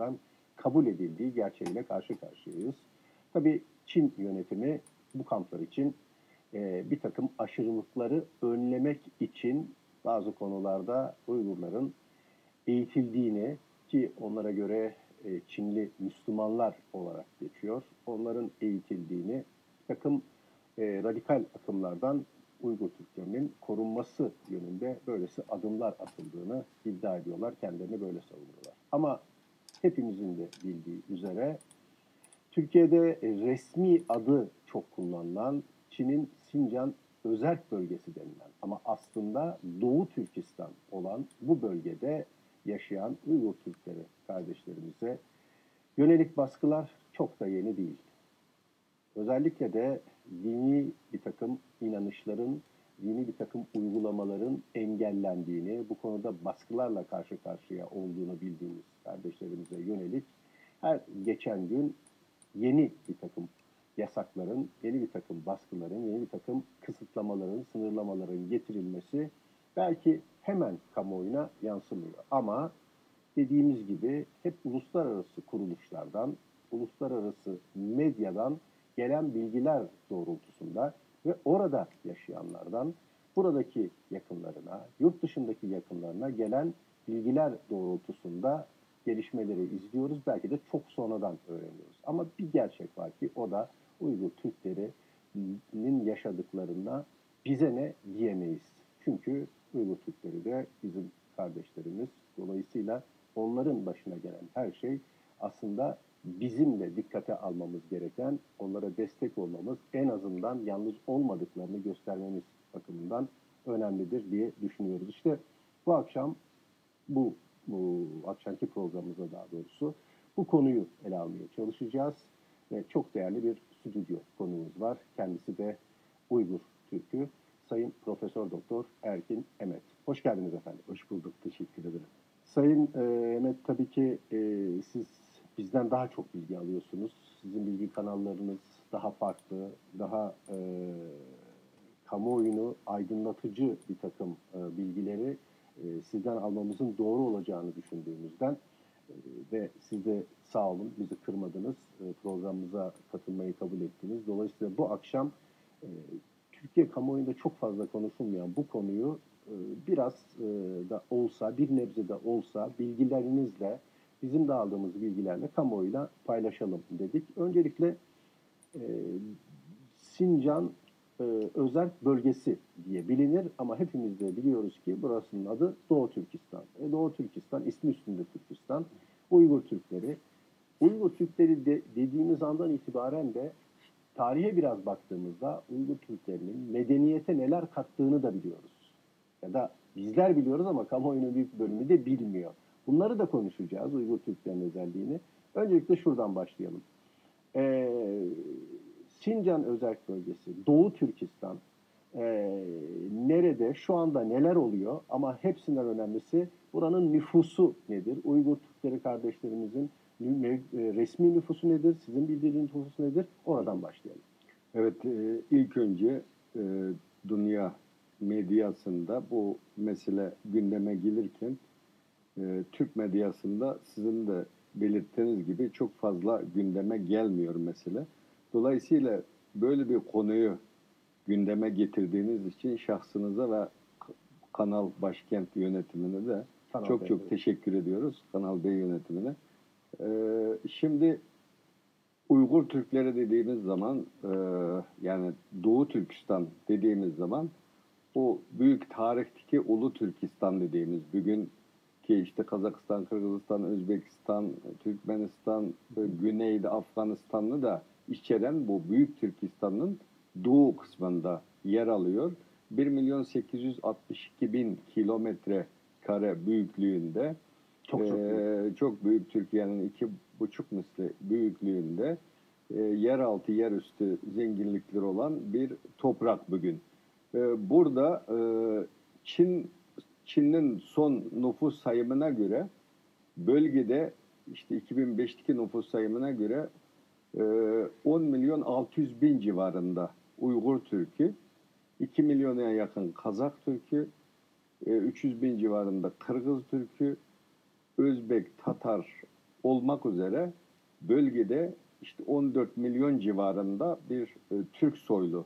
tarafından kabul edildiği gerçeğiyle karşı karşıyayız. Tabii Çin yönetimi bu kamplar için bir takım aşırılıkları önlemek için bazı konularda Uygurların eğitildiğini, ki onlara göre Çinli Müslümanlar olarak geçiyor, onların eğitildiğini, bir takım radikal akımlardan Uygur Türklerinin korunması yönünde böylesi adımlar atıldığını iddia ediyorlar. Kendilerini böyle savunuyorlar. Ama hepimizin de bildiği üzere Türkiye'de resmi adı çok kullanılan Çin'in Sincan Özerk Bölgesi denilen ama aslında Doğu Türkistan olan bu bölgede yaşayan Uygur Türkleri kardeşlerimize yönelik baskılar çok da yeni değil. Özellikle de dini bir takım inanışların, dini bir takım uygulamaların engellendiğini, bu konuda baskılarla karşı karşıya olduğunu bildiğimiz kardeşlerimize yönelik her geçen gün yeni bir takım yasakların, yeni bir takım baskıların, yeni bir takım kısıtlamaların, sınırlamaların getirilmesi belki hemen kamuoyuna yansımıyor. Ama dediğimiz gibi hep uluslararası kuruluşlardan, uluslararası medyadan gelen bilgiler doğrultusunda ve orada yaşayanlardan, buradaki yakınlarına, yurt dışındaki yakınlarına gelen bilgiler doğrultusunda gelişmeleri izliyoruz. Belki de çok sonradan öğreniyoruz. Ama bir gerçek var ki o da Uygur Türklerinin yaşadıklarına bize ne diyemeyiz. Çünkü Uygur Türkleri de bizim kardeşlerimiz. Dolayısıyla onların başına gelen her şey aslında bizim de dikkate almamız gereken, onlara destek olmamız, en azından yalnız olmadıklarını göstermemiz bakımından önemlidir diye düşünüyoruz. İşte bu akşam bu akşamki programımızda daha doğrusu bu konuyu ele almaya çalışacağız. Ve çok değerli bir stüdyo konuğumuz var. Kendisi de Uygur Türk'ü. Sayın Profesör Doktor Erkin Emet. Hoş geldiniz efendim. Hoş bulduk. Teşekkür ederim. Sayın Emet, tabii ki siz bizden daha çok bilgi alıyorsunuz. Sizin bilgi kanallarınız daha farklı, daha kamuoyunu aydınlatıcı bir takım bilgileri sizden almamızın doğru olacağını düşündüğümüzden ve siz de sağ olun bizi kırmadınız, programımıza katılmayı kabul ettiniz. Dolayısıyla bu akşam Türkiye kamuoyunda çok fazla konuşulmayan bu konuyu biraz da olsa, bir nebze de olsa bilgilerinizle, bizim de aldığımız bilgilerle kamuoyuyla paylaşalım dedik. Öncelikle Sincan Özerk Bölgesi diye bilinir ama hepimiz de biliyoruz ki burasının adı Doğu Türkistan. Doğu Türkistan, ismi üstünde Türkistan. Uygur Türkleri. Uygur Türkleri dediğimiz andan itibaren de tarihe biraz baktığımızda Uygur Türklerinin medeniyete neler kattığını da biliyoruz. Ya da bizler biliyoruz ama kamuoyunun büyük bölümü de bilmiyor. Bunları da konuşacağız, Uygur Türklerin özelliğini. Öncelikle şuradan başlayalım. Sincan Özerk Bölgesi, Doğu Türkistan, nerede, şu anda neler oluyor ama hepsinden önemlisi buranın nüfusu nedir? Uygur Türkleri kardeşlerimizin resmi nüfusu nedir? Sizin bildiğiniz nüfusu nedir? Oradan başlayalım. Evet, ilk önce dünya medyasında bu mesele gündeme gelirken Türk medyasında sizin de belirttiğiniz gibi çok fazla gündeme gelmiyor mesele. Dolayısıyla böyle bir konuyu gündeme getirdiğiniz için şahsınıza ve Kanal Başkent yönetimine de çok teşekkür ediyoruz. Kanal B yönetimine. Şimdi Uygur Türkleri dediğimiz zaman yani Doğu Türkistan dediğimiz zaman o büyük tarihteki Ulu Türkistan dediğimiz bugün ki işte Kazakistan, Kırgızistan, Özbekistan, Türkmenistan, Güney'de Afganistan'ı da içeren bu büyük Türkistan'ın doğu kısmında yer alıyor. 1.862.000 kilometre kare büyüklüğünde çok büyük Türkiye'nin 2,5 misli büyüklüğünde yeraltı yerüstü zenginlikleri olan bir toprak bugün. Burada Çin'in son nüfus sayımına göre bölgede işte 2005'teki nüfus sayımına göre 10.600.000 civarında Uygur Türk'ü, 2 milyona yakın Kazak Türk'ü, 300.000 civarında Kırgız Türk'ü, Özbek, Tatar olmak üzere bölgede işte 14 milyon civarında bir Türk soylu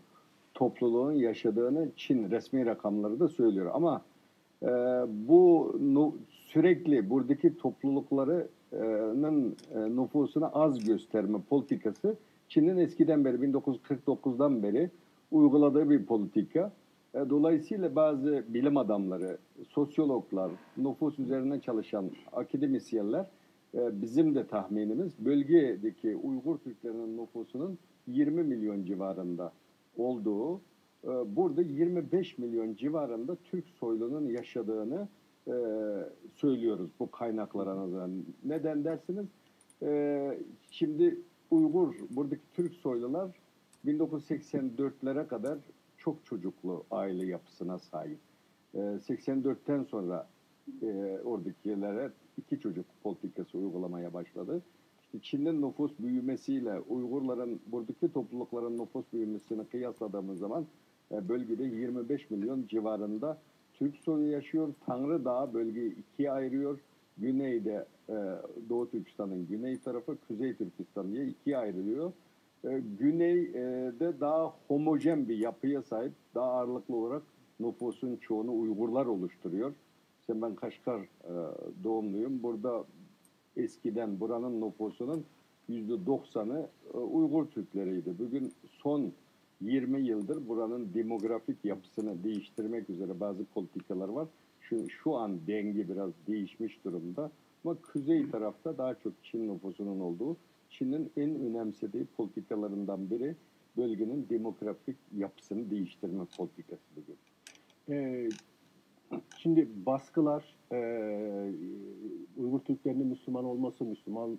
topluluğun yaşadığını Çin resmi rakamları da söylüyor. Ama e, sürekli buradaki topluluklarının nüfusuna az gösterme politikası Çin'in eskiden beri 1949'dan beri uyguladığı bir politika. Dolayısıyla bazı bilim adamları, sosyologlar, nüfus üzerine çalışan akademisyenler bizim de tahminimiz bölgedeki Uygur Türklerinin nüfusunun 20 milyon civarında olduğu, burada 25 milyon civarında Türk soylunun yaşadığını söylüyoruz bu kaynaklara nazaran. Neden dersiniz? Şimdi buradaki Türk soylular 1984'lere kadar çok çocuklu aile yapısına sahip. 84'ten sonra oradakilere 2 çocuk politikası uygulamaya başladı. İşte Çin'in nüfus büyümesiyle Uygurların, buradaki toplulukların nüfus büyümesini kıyasladığımız zaman bölgede 25 milyon civarında Türk soyu yaşıyor. Tanrı Dağı bölgeyi ikiye ayırıyor. Güneyde Doğu Türkistan'ın güney tarafı, Kuzey Türkistan diye ikiye ayrılıyor. Güneyde daha homojen bir yapıya sahip, daha ağırlıklı olarak nüfusun çoğunu Uygurlar oluşturuyor. İşte ben Kaşgar doğumluyum. Burada eskiden buranın nüfusunun %90'ı Uygur Türkleriydi. Bugün son 20 yıldır buranın demografik yapısını değiştirmek üzere bazı politikalar var. Şu an denge biraz değişmiş durumda. Ama kuzey tarafta daha çok Çin nüfusunun olduğu, Çin'in en önemsediği politikalarından biri bölgenin demografik yapısını değiştirme politikası bugün. Şimdi baskılar, Uygur Türklerinin Müslüman olması, Müslüman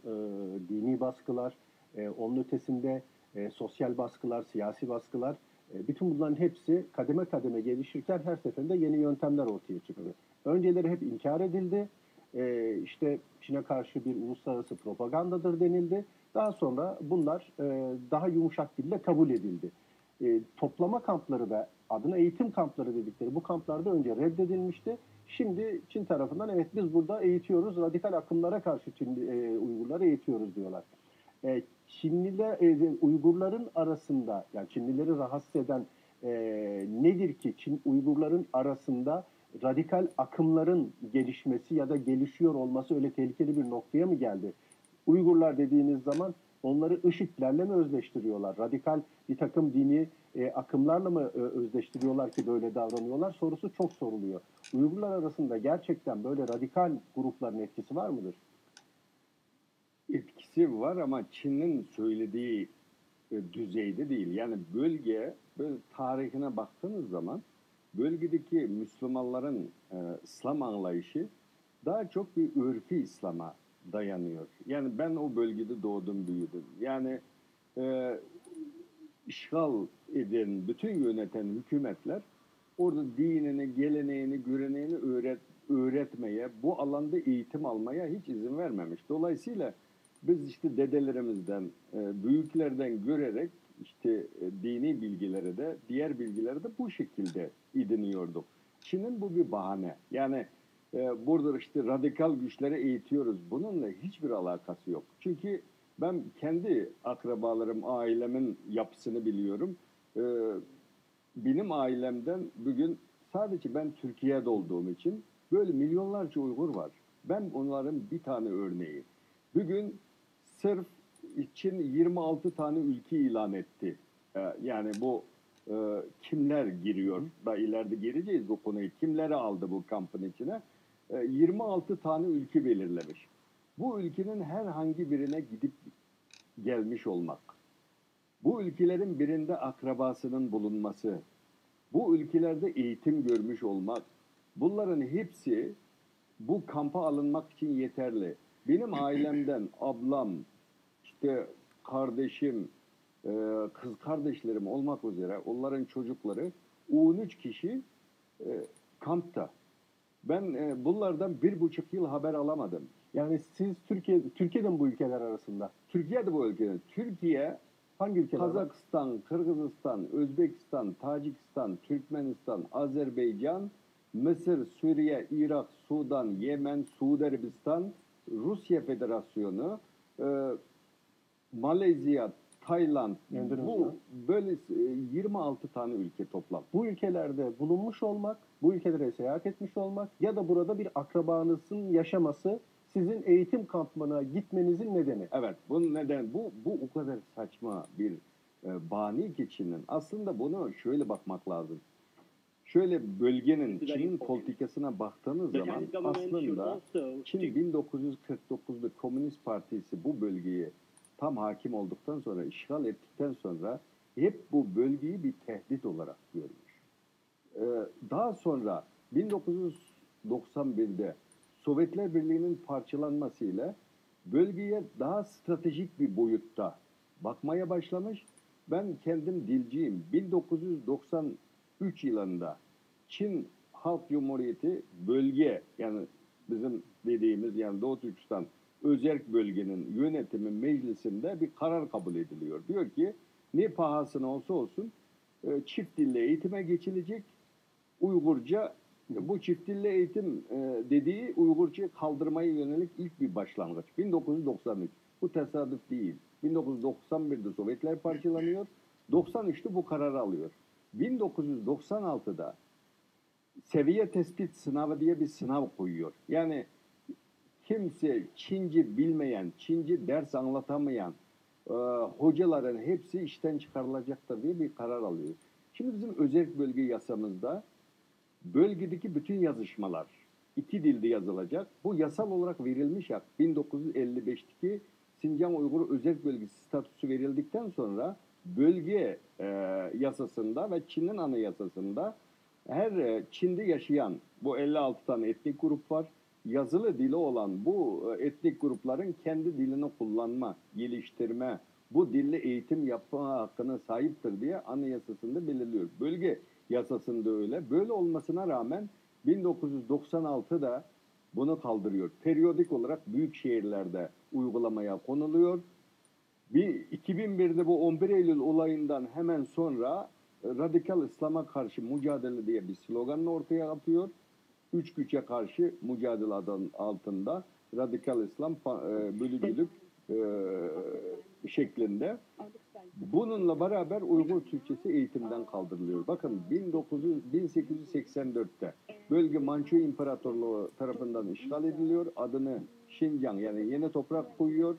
dini baskılar, onun ötesinde sosyal baskılar, siyasi baskılar, bütün bunların hepsi kademe kademe gelişirken her seferinde yeni yöntemler ortaya çıktı. Önceleri hep inkar edildi, işte Çin'e karşı bir uluslararası propagandadır denildi. Daha sonra bunlar daha yumuşak dille kabul edildi. Toplama kampları ve adına eğitim kampları dedikleri bu kamplarda önce reddedilmişti. Şimdi Çin tarafından evet biz burada eğitiyoruz, radikal akımlara karşı Uygurları eğitiyoruz diyorlar. Uygurların arasında, yani Çinlileri rahatsız eden nedir ki Uygurların arasında radikal akımların gelişmesi ya da gelişiyor olması öyle tehlikeli bir noktaya mı geldi? Uygurlar dediğiniz zaman onları IŞİD'lerle mi özleştiriyorlar? Radikal bir takım dini akımlarla mı özleştiriyorlar ki böyle davranıyorlar? Sorusu çok soruluyor. Uygurlar arasında gerçekten böyle radikal grupların etkisi var mıdır? Etkisi var ama Çin'in söylediği düzeyde değil. Yani bölge, böyle tarihine baktığınız zaman bölgedeki Müslümanların İslam anlayışı daha çok bir örfi İslam'a dayanıyor. Yani ben o bölgede doğdum, büyüdüm. Yani işgal eden, bütün yöneten hükümetler orada dinini, geleneğini, göreneğini öğretmeye, bu alanda eğitim almaya hiç izin vermemiş. Dolayısıyla biz işte dedelerimizden, büyüklerden görerek işte dini bilgileri de, diğer bilgileri de bu şekilde ediniyorduk. Çin'in bu bir bahane. Yani burada işte radikal güçleri eğitiyoruz. Bununla hiçbir alakası yok. Çünkü ben kendi akrabalarım, ailemin yapısını biliyorum. Benim ailemden bugün sadece ben Türkiye'de olduğum için böyle milyonlarca Uygur var. Ben onların bir tane örneği. Bugün sırf için 26 tane ülke ilan etti. Yani bu kimler giriyor? Da ileride geleceğiz bu konuyu. Kimleri aldı bu kampın içine? 26 tane ülke belirlemiş. Bu ülkenin herhangi birine gidip gelmiş olmak, bu ülkelerin birinde akrabasının bulunması, bu ülkelerde eğitim görmüş olmak, bunların hepsi bu kampa alınmak için yeterli. Benim ailemden ablam, işte kardeşim, kız kardeşlerim olmak üzere onların çocukları 13 kişi kampta. Ben bunlardan 1,5 yıl haber alamadım. Yani siz Türkiye'de mi bu ülkeler arasında? Türkiye'de bu ülkeler. Türkiye, hangi ülkeler var? Kazakistan, Kırgızistan, Özbekistan, Tacikistan, Türkmenistan, Azerbaycan, Mısır, Suriye, Irak, Sudan, Yemen, Suudi Arabistan, Rusya Federasyonu, Malezya, Tayland, Endonezya. bu böyle 26 tane ülke toplam. Bu ülkelerde bulunmuş olmak, bu ülkelere seyahat etmiş olmak ya da burada bir akrabanızın yaşaması sizin eğitim kampına gitmenizin nedeni. Evet, bunun neden bu o kadar saçma bir bani ki Çin'in. Aslında bunu şöyle bakmak lazım. Şöyle bölgenin Çin'in politikasına baktığınız zaman aslında Çin 1949'da Komünist Partisi bu bölgeyi tam hakim olduktan sonra, işgal ettikten sonra hep bu bölgeyi bir tehdit olarak görmüş. Daha sonra 1991'de Sovyetler Birliği'nin parçalanmasıyla bölgeye daha stratejik bir boyutta bakmaya başlamış. Ben kendim dilciyim. 1993 yılında Çin Halk Cumhuriyeti bölge, yani bizim dediğimiz yani Doğu Türkistan özerk bölgenin yönetimi meclisinde bir karar kabul ediliyor. Diyor ki ne pahasına olsa olsun çift dille eğitime geçilecek. Uygurca, bu çift dille eğitim dediği Uygurca kaldırmaya yönelik ilk bir başlangıç. 1993. Bu tesadüf değil. 1991'de Sovyetler parçalanıyor. 93'te bu kararı alıyor. 1996'da seviye tespit sınavı diye bir sınav koyuyor. Yani kimse Çince bilmeyen, Çince ders anlatamayan hocaların hepsi işten çıkarılacaktır diye bir karar alıyor. Şimdi bizim özel bölge yasamızda bölgedeki bütün yazışmalar iki dilde yazılacak. Bu yasal olarak verilmiş hak. 1955'teki Sincan Uygur Özel Bölgesi statüsü verildikten sonra bölge yasasında ve Çin'in anayasasında her Çin'de yaşayan bu 56 tane etnik grup var. Yazılı dili olan bu etnik grupların kendi dilini kullanma, geliştirme, bu dille eğitim yapma hakkına sahiptir diye anayasasında belirliyor. Bölge yasasında öyle. Böyle olmasına rağmen 1996'da bunu kaldırıyor. Periyodik olarak büyük şehirlerde uygulamaya konuluyor. 2001'de bu 11 Eylül olayından hemen sonra radikal İslam'a karşı mücadele diye bir sloganla ortaya atıyor. Üç güce karşı mücadele adı altında radikal İslam bölücülük şeklinde. Bununla beraber Uygur Türkçesi eğitimden kaldırılıyor. Bakın 1884'te bölge Mançu İmparatorluğu tarafından işgal ediliyor. Adını Şincan yani yeni toprak koyuyor.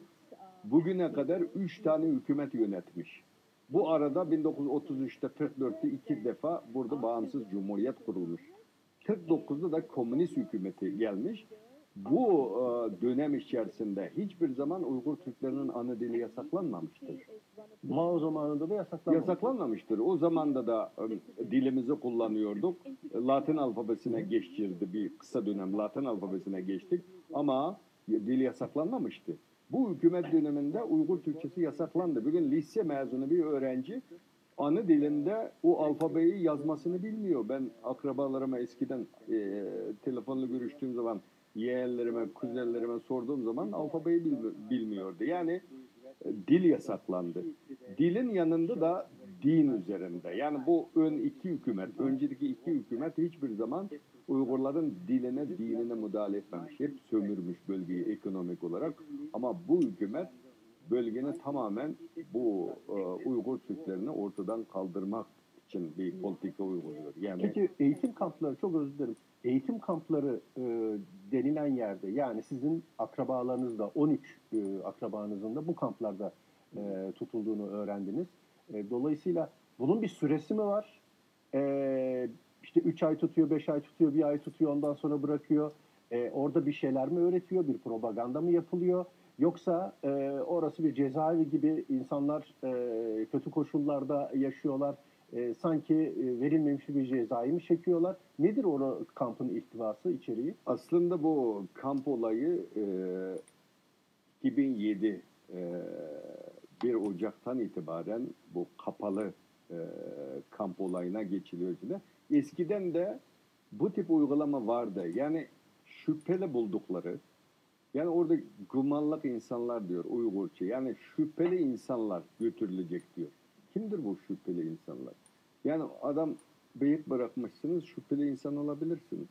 Bugüne kadar 3 tane hükümet yönetmiş. Bu arada 1933'te 44'te 2 defa burada bağımsız cumhuriyet kurulmuş. 49'da da komünist hükümeti gelmiş. Bu dönem içerisinde hiçbir zaman Uygur Türklerinin ana dili yasaklanmamıştır. Mao zamanında da yasaklanmamıştır. Yasaklanmamıştır. O zamanda da dilimizi kullanıyorduk. Latin alfabesine geçirdi bir kısa dönem. Latin alfabesine geçtik ama dil yasaklanmamıştı. Bu hükümet döneminde Uygur Türkçesi yasaklandı. Bugün lise mezunu bir öğrenci ana dilinde o alfabeyi yazmasını bilmiyor. Ben akrabalarıma eskiden telefonla görüştüğüm zaman yeğenlerime, kuzenlerime sorduğum zaman alfabeyi bilmiyordu. Yani dil yasaklandı. Dilin yanında da din üzerinde. Yani bu iki hükümet, önceki iki hükümet hiçbir zaman Uygurların diline, dinine müdahale etmemiş. Hep sömürmüş bölgeyi ekonomik olarak. Ama bu hükümet bölgenin tamamen bu Uygur Türklerini ortadan kaldırmak için bir politika uyguluyor. Yani peki eğitim kampları, çok özür dilerim. Eğitim kampları denilen yerde, yani sizin akrabalarınız da 13 akrabanızın da bu kamplarda tutulduğunu öğrendiniz. Dolayısıyla bunun bir süresi mi var? İşte 3 ay tutuyor, 5 ay tutuyor, 1 ay tutuyor, ondan sonra bırakıyor. Orada bir şeyler mi öğretiyor, bir propaganda mı yapılıyor? Yoksa orası bir cezaevi gibi, insanlar kötü koşullarda yaşıyorlar. Sanki verilmemiş bir cezayı mı çekiyorlar? Nedir o kampın ihtivası, içeriği? aslında bu kamp olayı 2007 1 Ocak'tan itibaren bu kapalı kamp olayına geçiliyor. Eskiden de bu tip uygulama vardı. Yani şüpheli buldukları, yani orada gumanlık insanlar diyor Uygurca. Yani şüpheli insanlar götürülecek diyor. Kimdir bu şüpheli insanlar? Yani adam beyit bırakmışsınız, şüpheli insan olabilirsiniz.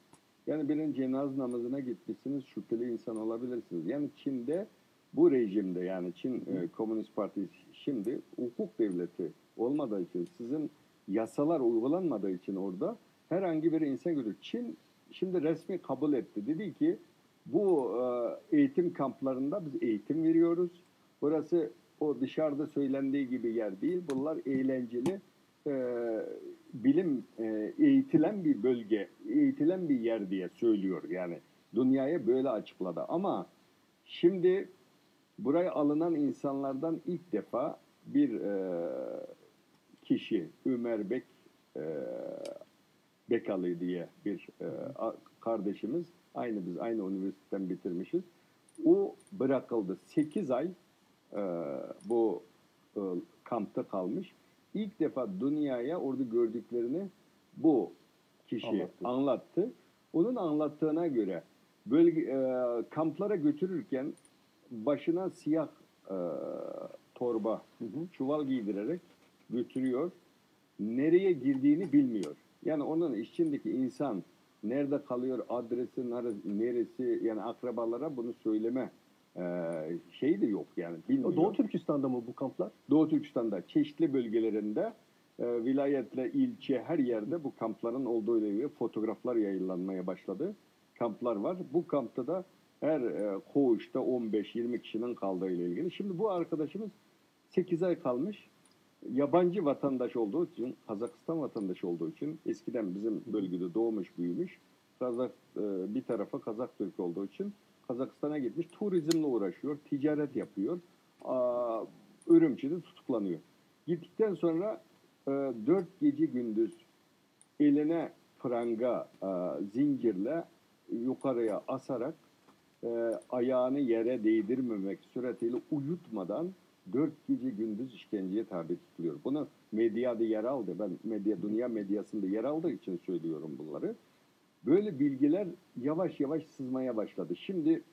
Yani birinin cenaze namazına gitmişsiniz, şüpheli insan olabilirsiniz. Yani Çin'de bu rejimde, yani Çin Komünist Partisi şimdi hukuk devleti olmadığı için, sizin yasalar uygulanmadığı için orada herhangi bir insan görüyor. Çin şimdi resmi kabul etti. Dedi ki bu eğitim kamplarında biz eğitim veriyoruz. Burası o dışarıda söylendiği gibi yer değil. Bunlar eğlenceli, e, bilim eğitilen bir bölge, eğitilen bir yer diye söylüyor. Yani dünyaya böyle açıkladı. Ama şimdi buraya alınan insanlardan ilk defa bir kişi, Ömer e, Bekalı diye bir kardeşimiz, biz aynı üniversiteden bitirmişiz. O bırakıldı. 8 ay e, bu e, kampta kalmış. İlk defa dünyaya orada gördüklerini bu kişi anlattı. Onun anlattığına göre kamplara götürürken başına siyah torba, çuval giydirerek götürüyor. Nereye girdiğini bilmiyor. Yani onun içindeki insan nerede kalıyor, adresi neresi, yani akrabalara bunu söyleme şey de yok, yani bilmiyor. Doğu Türkistan'da mı bu kamplar? Doğu Türkistan'da çeşitli bölgelerinde vilayetle, ilçe, her yerde bu kampların olduğu ile ilgili fotoğraflar yayınlanmaya başladı. Kamplar var. Bu kampta da her koğuşta 15-20 kişinin kaldığı ile ilgili. Şimdi bu arkadaşımız 8 ay kalmış. Yabancı vatandaş olduğu için, Kazakistan vatandaşı olduğu için, eskiden bizim bölgede doğmuş, büyümüş. Bir tarafa Kazak Türk olduğu için Kazakistan'a gitmiş. Turizmle uğraşıyor, ticaret yapıyor. Ürümçi'de tutuklanıyor. Gittikten sonra 4 gece gündüz eline pranga, zincirle yukarıya asarak ayağını yere değdirmemek suretiyle uyutmadan 4 gece gündüz işkenceye tabi tutuluyor. Bunu medyada yer aldı. Ben dünya medyasında yer aldığı için söylüyorum bunları. Böyle bilgiler yavaş yavaş sızmaya başladı. Şimdi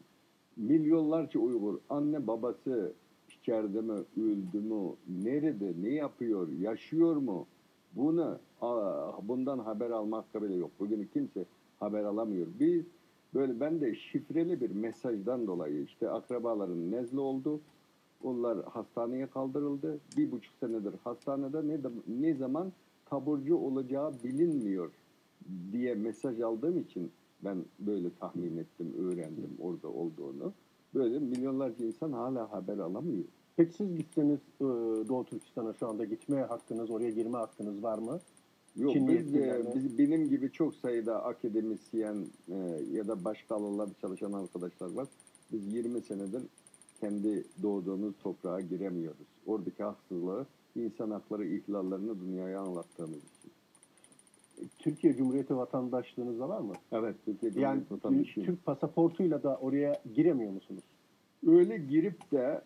milyonlarca Uygur, anne babası içeride mi, öldü mü, nerede, ne yapıyor, yaşıyor mu? Bundan haber almak bile yok. Bugün kimse haber alamıyor. Ben de şifreli bir mesajdan dolayı işte akrabaların nezle oldu. Onlar hastaneye kaldırıldı. 1,5 senedir hastanede, ne zaman taburcu olacağı bilinmiyor diye mesaj aldığım için ben böyle tahmin ettim, öğrendim orada olduğunu. Böyle milyonlarca insan hala haber alamıyor. Peki siz gitseniz Doğu Türkistan'a şu anda gitmeye hakkınız, oraya girme hakkınız var mı? Yok, benim gibi çok sayıda akademisyen ya da başka alanlarda çalışan arkadaşlar var. Biz 20 senedir kendi doğduğumuz toprağa giremiyoruz. Oradaki haksızlığı, insan hakları ihlallerini dünyaya anlattığımız için. Türkiye Cumhuriyeti vatandaşlığınız da var mı? Evet, Türkiye Yani Cumhuriyeti vatandaşıyım. Türk pasaportuyla da oraya giremiyor musunuz? Öyle girip de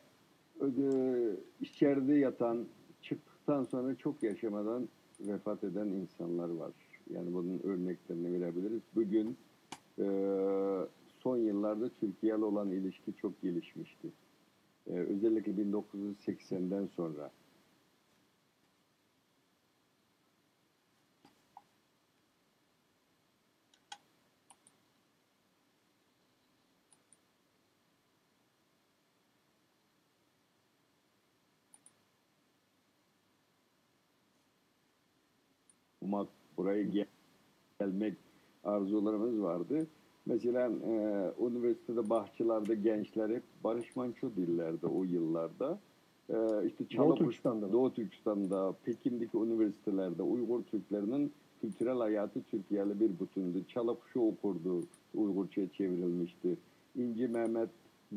içeride yatan, çıktıktan sonra çok yaşamadan vefat eden insanlar var. Yani bunun örneklerini verebiliriz. Bugün son yıllarda Türkiye ile olan ilişki çok gelişmişti. Özellikle 1980'den sonra. Buraya gelmek arzularımız vardı. Mesela üniversitede bahçelerde gençler hep Barış Manço dillerdi o yıllarda. İşte Doğu Türkistan'da, Pekin'deki üniversitelerde Uygur Türklerinin kültürel hayatı Türkiye'yle bir bütündü. Çalapuşu okurdu, Uygurça'ya çevrilmişti. İnci Mehmet,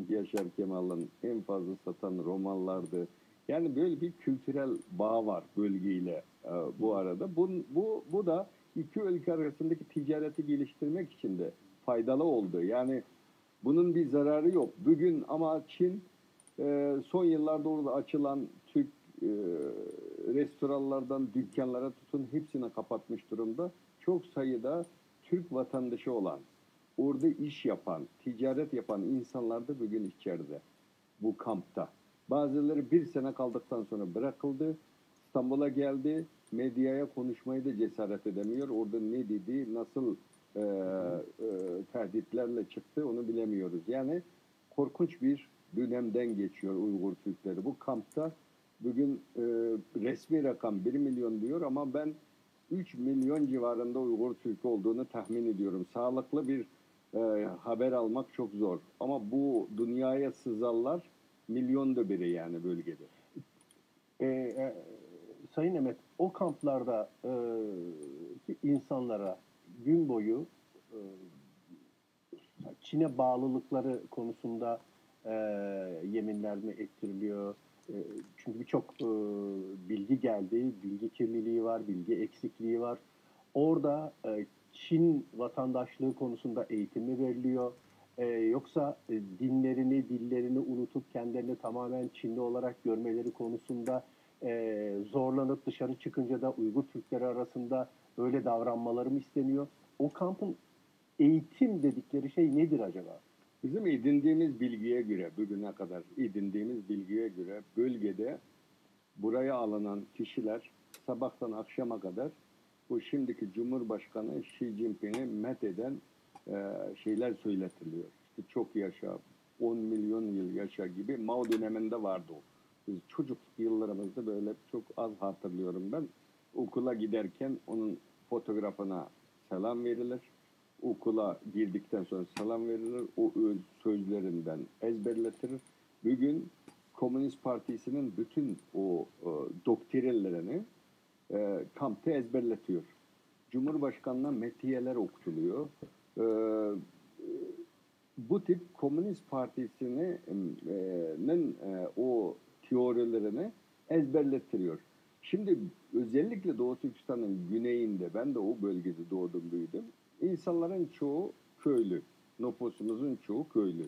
Yaşar Kemal'ın en fazla satan romanlardı. Yani böyle bir kültürel bağ var bölgeyle bu arada. Bu da iki ülke arasındaki ticareti geliştirmek için de faydalı oldu. Yani bunun bir zararı yok. Bugün ama Çin son yıllarda orada açılan Türk restoranlardan dükkanlara tutun hepsini kapatmış durumda. Çok sayıda Türk vatandaşı olan, orada iş yapan, ticaret yapan insanlar da bugün içeride, bu kampta. Bazıları 1 sene kaldıktan sonra bırakıldı. İstanbul'a geldi. Medyaya konuşmayı da cesaret edemiyor. Orada ne dedi, nasıl tehditlerle çıktı onu bilemiyoruz. Yani korkunç bir dönemden geçiyor Uygur Türkleri. Bu kampta bugün resmi rakam 1 milyon diyor ama ben 3 milyon civarında Uygur Türk olduğunu tahmin ediyorum. Sağlıklı bir haber almak çok zor. Ama bu dünyaya sızarlar milyonda biri yani bölgede. E, e, Sayın Emet, o kamplarda ki insanlara gün boyu e, Çin'e bağlılıkları konusunda e, yeminler mi ettiriliyor? Çünkü birçok bilgi geldi, bilgi kirliliği var, bilgi eksikliği var. Orada Çin vatandaşlığı konusunda eğitim mi veriliyor? Yoksa dinlerini, dillerini unutup kendilerini tamamen Çinli olarak görmeleri konusunda zorlanıp dışarı çıkınca da Uygur Türkleri arasında öyle davranmaları mı isteniyor? O kampın eğitim dedikleri şey nedir acaba? Bizim edindiğimiz bilgiye göre, bugüne kadar edindiğimiz bilgiye göre bölgede buraya alınan kişiler sabahtan akşama kadar bu şimdiki Cumhurbaşkanı Xi Jinping'i metheden şeyler söyletiliyor. İşte çok yaşa, 10 milyon yıl yaşa gibi Mao döneminde vardı o. Biz çocuk yıllarımızda böyle çok az hatırlıyorum ben. Okula giderken onun fotoğrafına selam verilir. Okula girdikten sonra selam verilir. O sözlerinden ezberletilir. Bugün Komünist Partisi'nin bütün o doktrinlerini kampta ezberletiyor. Cumhurbaşkanına metiyeler okutuluyor. E, Bu tip Komünist Partisi'nin o teorilerini ezberlettiriyor. Şimdi özellikle Doğu Türkistan'ın güneyinde, ben de o bölgede doğdum büyüdüm. İnsanların çoğu köylü, nüfusumuzun çoğu köylü.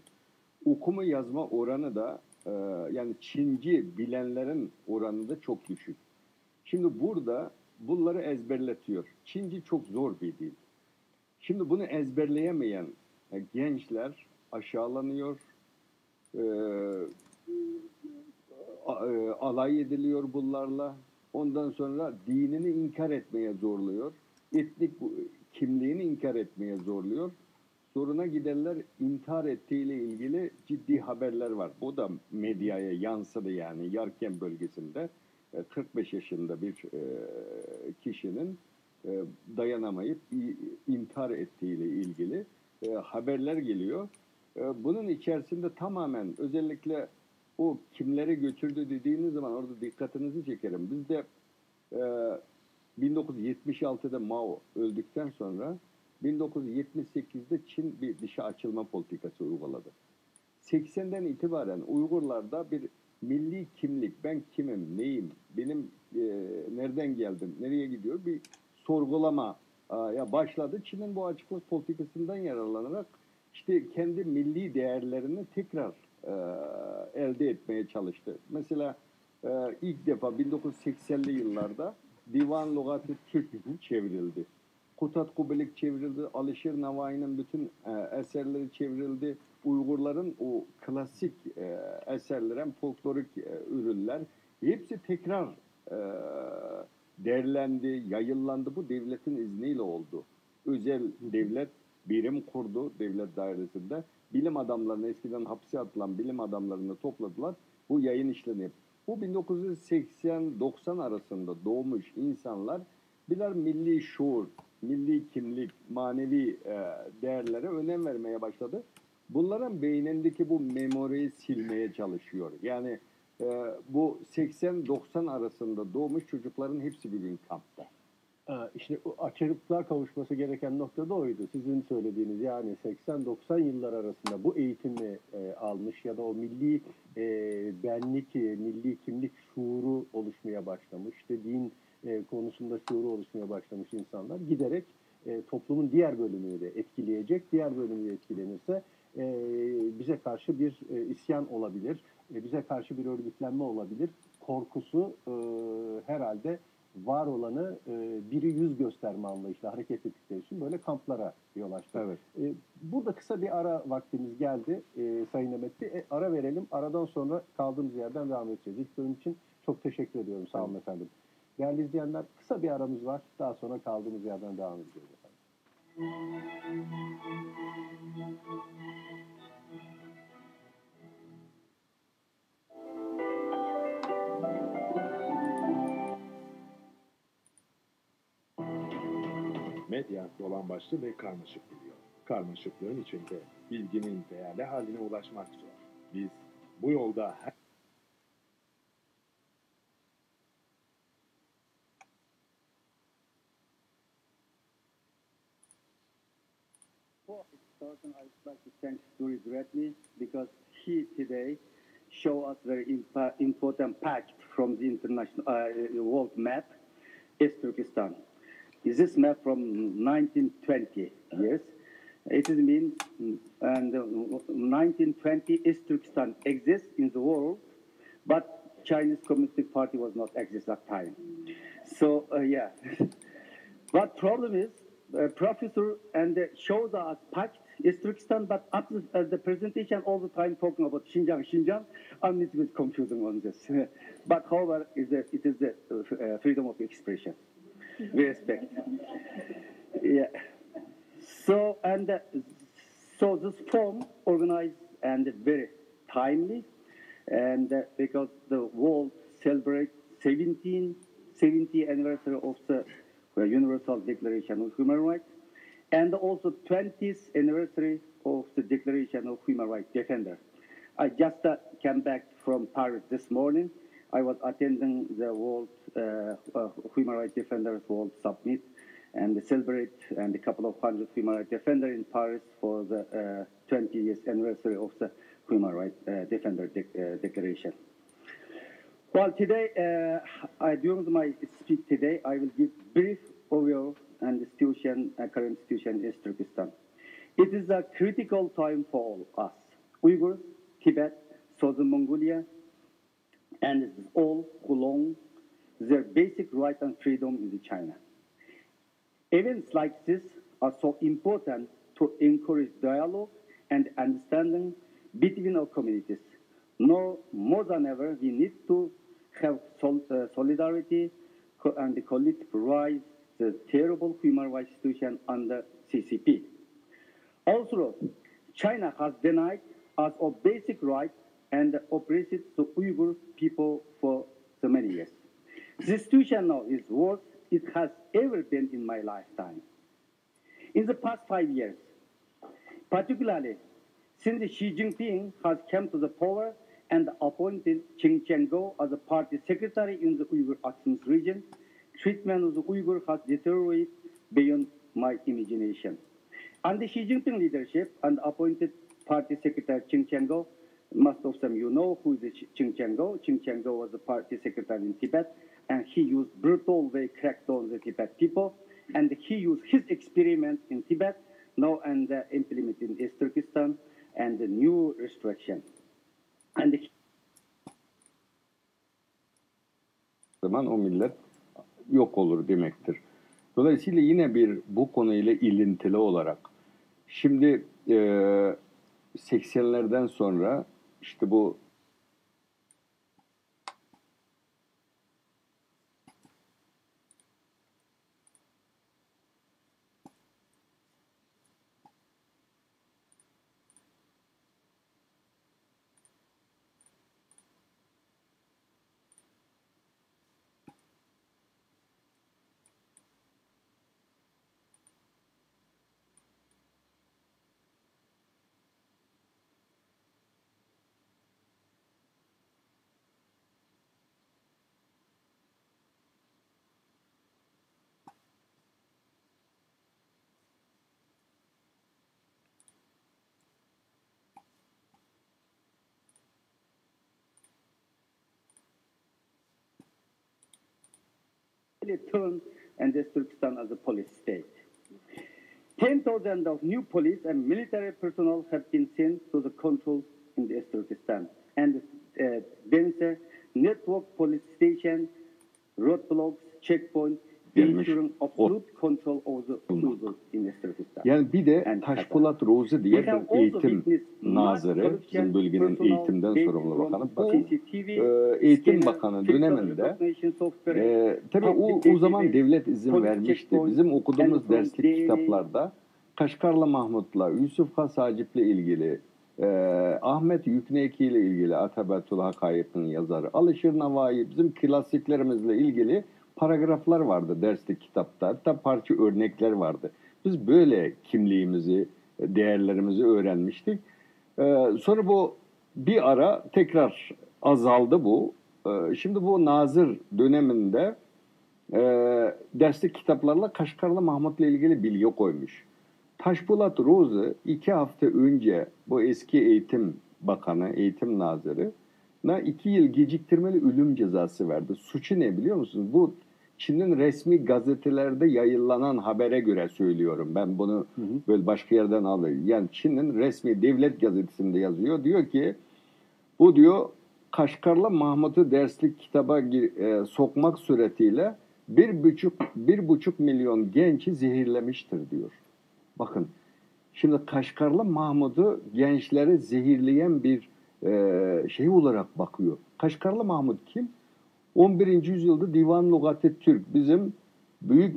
Okuma yazma oranı da yani Çinci bilenlerin oranı da çok düşük. Şimdi burada bunları ezberletiyor. Çinci çok zor bir dil. Şimdi bunu ezberleyemeyen gençler aşağılanıyor, e, alay ediliyor bunlarla. Ondan sonra dinini inkar etmeye zorluyor. Etnik kimliğini inkar etmeye zorluyor. Soruna giderler intihar ettiğiyle ilgili ciddi haberler var. Bu da medyaya yansıdı yani Yarken bölgesinde 45 yaşında bir kişinin dayanamayıp intihar ettiğiyle ilgili haberler geliyor. Bunun içerisinde tamamen özellikle o kimleri götürdü dediğiniz zaman orada dikkatinizi çekerim. Biz de 1976'da Mao öldükten sonra 1978'de Çin bir dışa açılma politikası uyguladı. 80'den itibaren Uygurlarda bir milli kimlik, ben kimim, neyim, benim nereden geldim, nereye gidiyor bir sorgulama ya başladı. Çin'in bu açıklık politikasından yararlanarak işte kendi milli değerlerini tekrar elde etmeye çalıştı. Mesela ilk defa 1980'li yıllarda Divan Lügat-ı Türk çevrildi. Kutat Kubelik çevrildi. Alişir Navai'nin bütün eserleri çevrildi. Uygurların o klasik eserlerin folklorik ürünler hepsi tekrar e, derlendi, yayınlandı. Bu devletin izniyle oldu. Özel devlet birim kurdu devlet dairesinde. Bilim adamlarını eskiden hapse atılan bilim adamlarını topladılar. Bu yayın işlerini. Bu 1980-90 arasında doğmuş insanlar birer milli şuur, milli kimlik, manevi değerlere önem vermeye başladı. Bunların beynindeki bu memoriyi silmeye çalışıyor. Yani bu 80-90 arasında doğmuş çocukların hepsi bugün kampta. İşte o açılıklar kavuşması gereken nokta da oydu. Sizin söylediğiniz yani 80-90 yıllar arasında bu eğitimi almış ya da o milli benlik, milli kimlik şuuru oluşmaya başlamış. İşte din konusunda şuuru oluşmaya başlamış insanlar giderek toplumun diğer bölümünü de etkileyecek. Diğer bölümü de etkilenirse bize karşı bir isyan olabilir. Bize karşı bir örgütlenme olabilir. Korkusu herhalde var olanı biri yüz gösterme anlayışla hareket ettikleri için böyle kamplara yol açtı. Evet. Burada kısa bir ara vaktimiz geldi Sayın Mehmet Bey. Ara verelim. Aradan sonra kaldığımız yerden devam edeceğiz. İlk bölüm için çok teşekkür ediyorum. Sağ olun efendim. Değerli izleyenler kısa bir aramız var. Daha sonra kaldığımız yerden devam edeceğiz efendim. Medya dolambaçlı ve karmaşık biliyor. Karmaşıklığın içinde bilginin değerli haline ulaşmak zor. Biz bu yolda her Before it starts, I would like to thank Suri directly because he today show us very important fact from the international world map, is Turkestan. Is this map from 1920? Yes. It is mean, and 1920 East Turkestan exists in the world, but Chinese Communist Party was not exist that time. So yeah. But problem is, professor and shows us packed is Turkestan, but after the presentation all the time talking about Xinjiang, I'm a little bit confusing on this. But however, it is the freedom of expression. We respect. Yeah. So so this form organized and very timely, and because the world celebrates 70th anniversary of the Universal Declaration of Human Rights, and also 20th anniversary of the Declaration of Human Rights Defender. I just came back from Paris this morning. I was attending the World Human Rights Defenders World Summit and celebrate and a couple of hundred human rights defenders in Paris for the 20th anniversary of the Human Rights Defender Declaration. Well, today, during my speech today, I will give brief overview and institution, current situation is Turkestan. It is a critical time for all us, Uyghurs, Tibet, Southern Mongolia, and all who long their basic right and freedom in China. Events like this are so important to encourage dialogue and understanding between our communities. Now, more than ever, we need to have solidarity and collective rise the terrible human rights situation under CCP. Also, China has denied us our basic rights and oppressed the Uyghur people for so many years. The situation now is worse it has ever been in my lifetime. In the past 5 years, particularly since Xi Jinping has come to the power and appointed Chen Cheng-go as a party secretary in the Uyghur Autonomous region, treatment of the Uyghur has deteriorated beyond my imagination. Under Xi Jinping leadership and appointed party secretary Chen Cheng-go, most of them you know who is Chen Cheng-go. Chen Cheng-go was the party secretary in Tibet, and he used brutal way crackdown on the Tibet people, and he used his experiment in Tibet now and implemented in East Turkestan and the new restriction. And zaman o millet yok olur demektir. Dolayısıyla yine bu konuyla ilintili olarak şimdi 80'lerden sonra işte bu turned and East Turkestan as a police state. 10,000 of new police and military personnel have been sent to the control in the East Turkestan. And then the network police station, roadblocks, checkpoints, ensuring absolute control of the Uyghurs in East Turkestan. Yani bir de Taşpolat Rozi diye bir eğitim nazırı, bizim bölgenin eğitimden sorumlu bakanı. Bu eğitim bakanı döneminde tabii o zaman devlet izin vermişti. Bizim okuduğumuz derslik kitaplarda Kaşgarlı Mahmut'la, Yusuf Has Hacip'le ilgili, Ahmet Yükneki ile ilgili, Atabetül Hakayık'ın yazarı, Alişir Navai, bizim klasiklerimizle ilgili paragraflar vardı derslik kitapta. Hatta parça örnekler vardı. Biz böyle kimliğimizi, değerlerimizi öğrenmiştik. Sonra bu bir ara tekrar azaldı bu. Şimdi bu Nazır döneminde derslik kitaplarla Kaşgarlı Mahmut'la ilgili bilgi koymuş. Taşpolat Rozu 2 hafta önce bu eski Eğitim Bakanı, Eğitim Nazırı'na 2 yıl geciktirmeli ölüm cezası verdi. Suçu ne biliyor musunuz? Bu Çin'in resmi gazetelerde yayınlanan habere göre söylüyorum. Ben bunu böyle başka yerden alıyorum. Yani Çin'in resmi devlet gazetesinde yazıyor. Diyor ki bu diyor Kaşgarlı Mahmut'u derslik kitaba sokmak suretiyle 1,5 milyon genci zehirlemiştir diyor. Bakın şimdi Kaşgarlı Mahmut'u gençleri zehirleyen bir şey olarak bakıyor. Kaşgarlı Mahmut kim? 11. yüzyılda Divan Lugati Türk, bizim büyük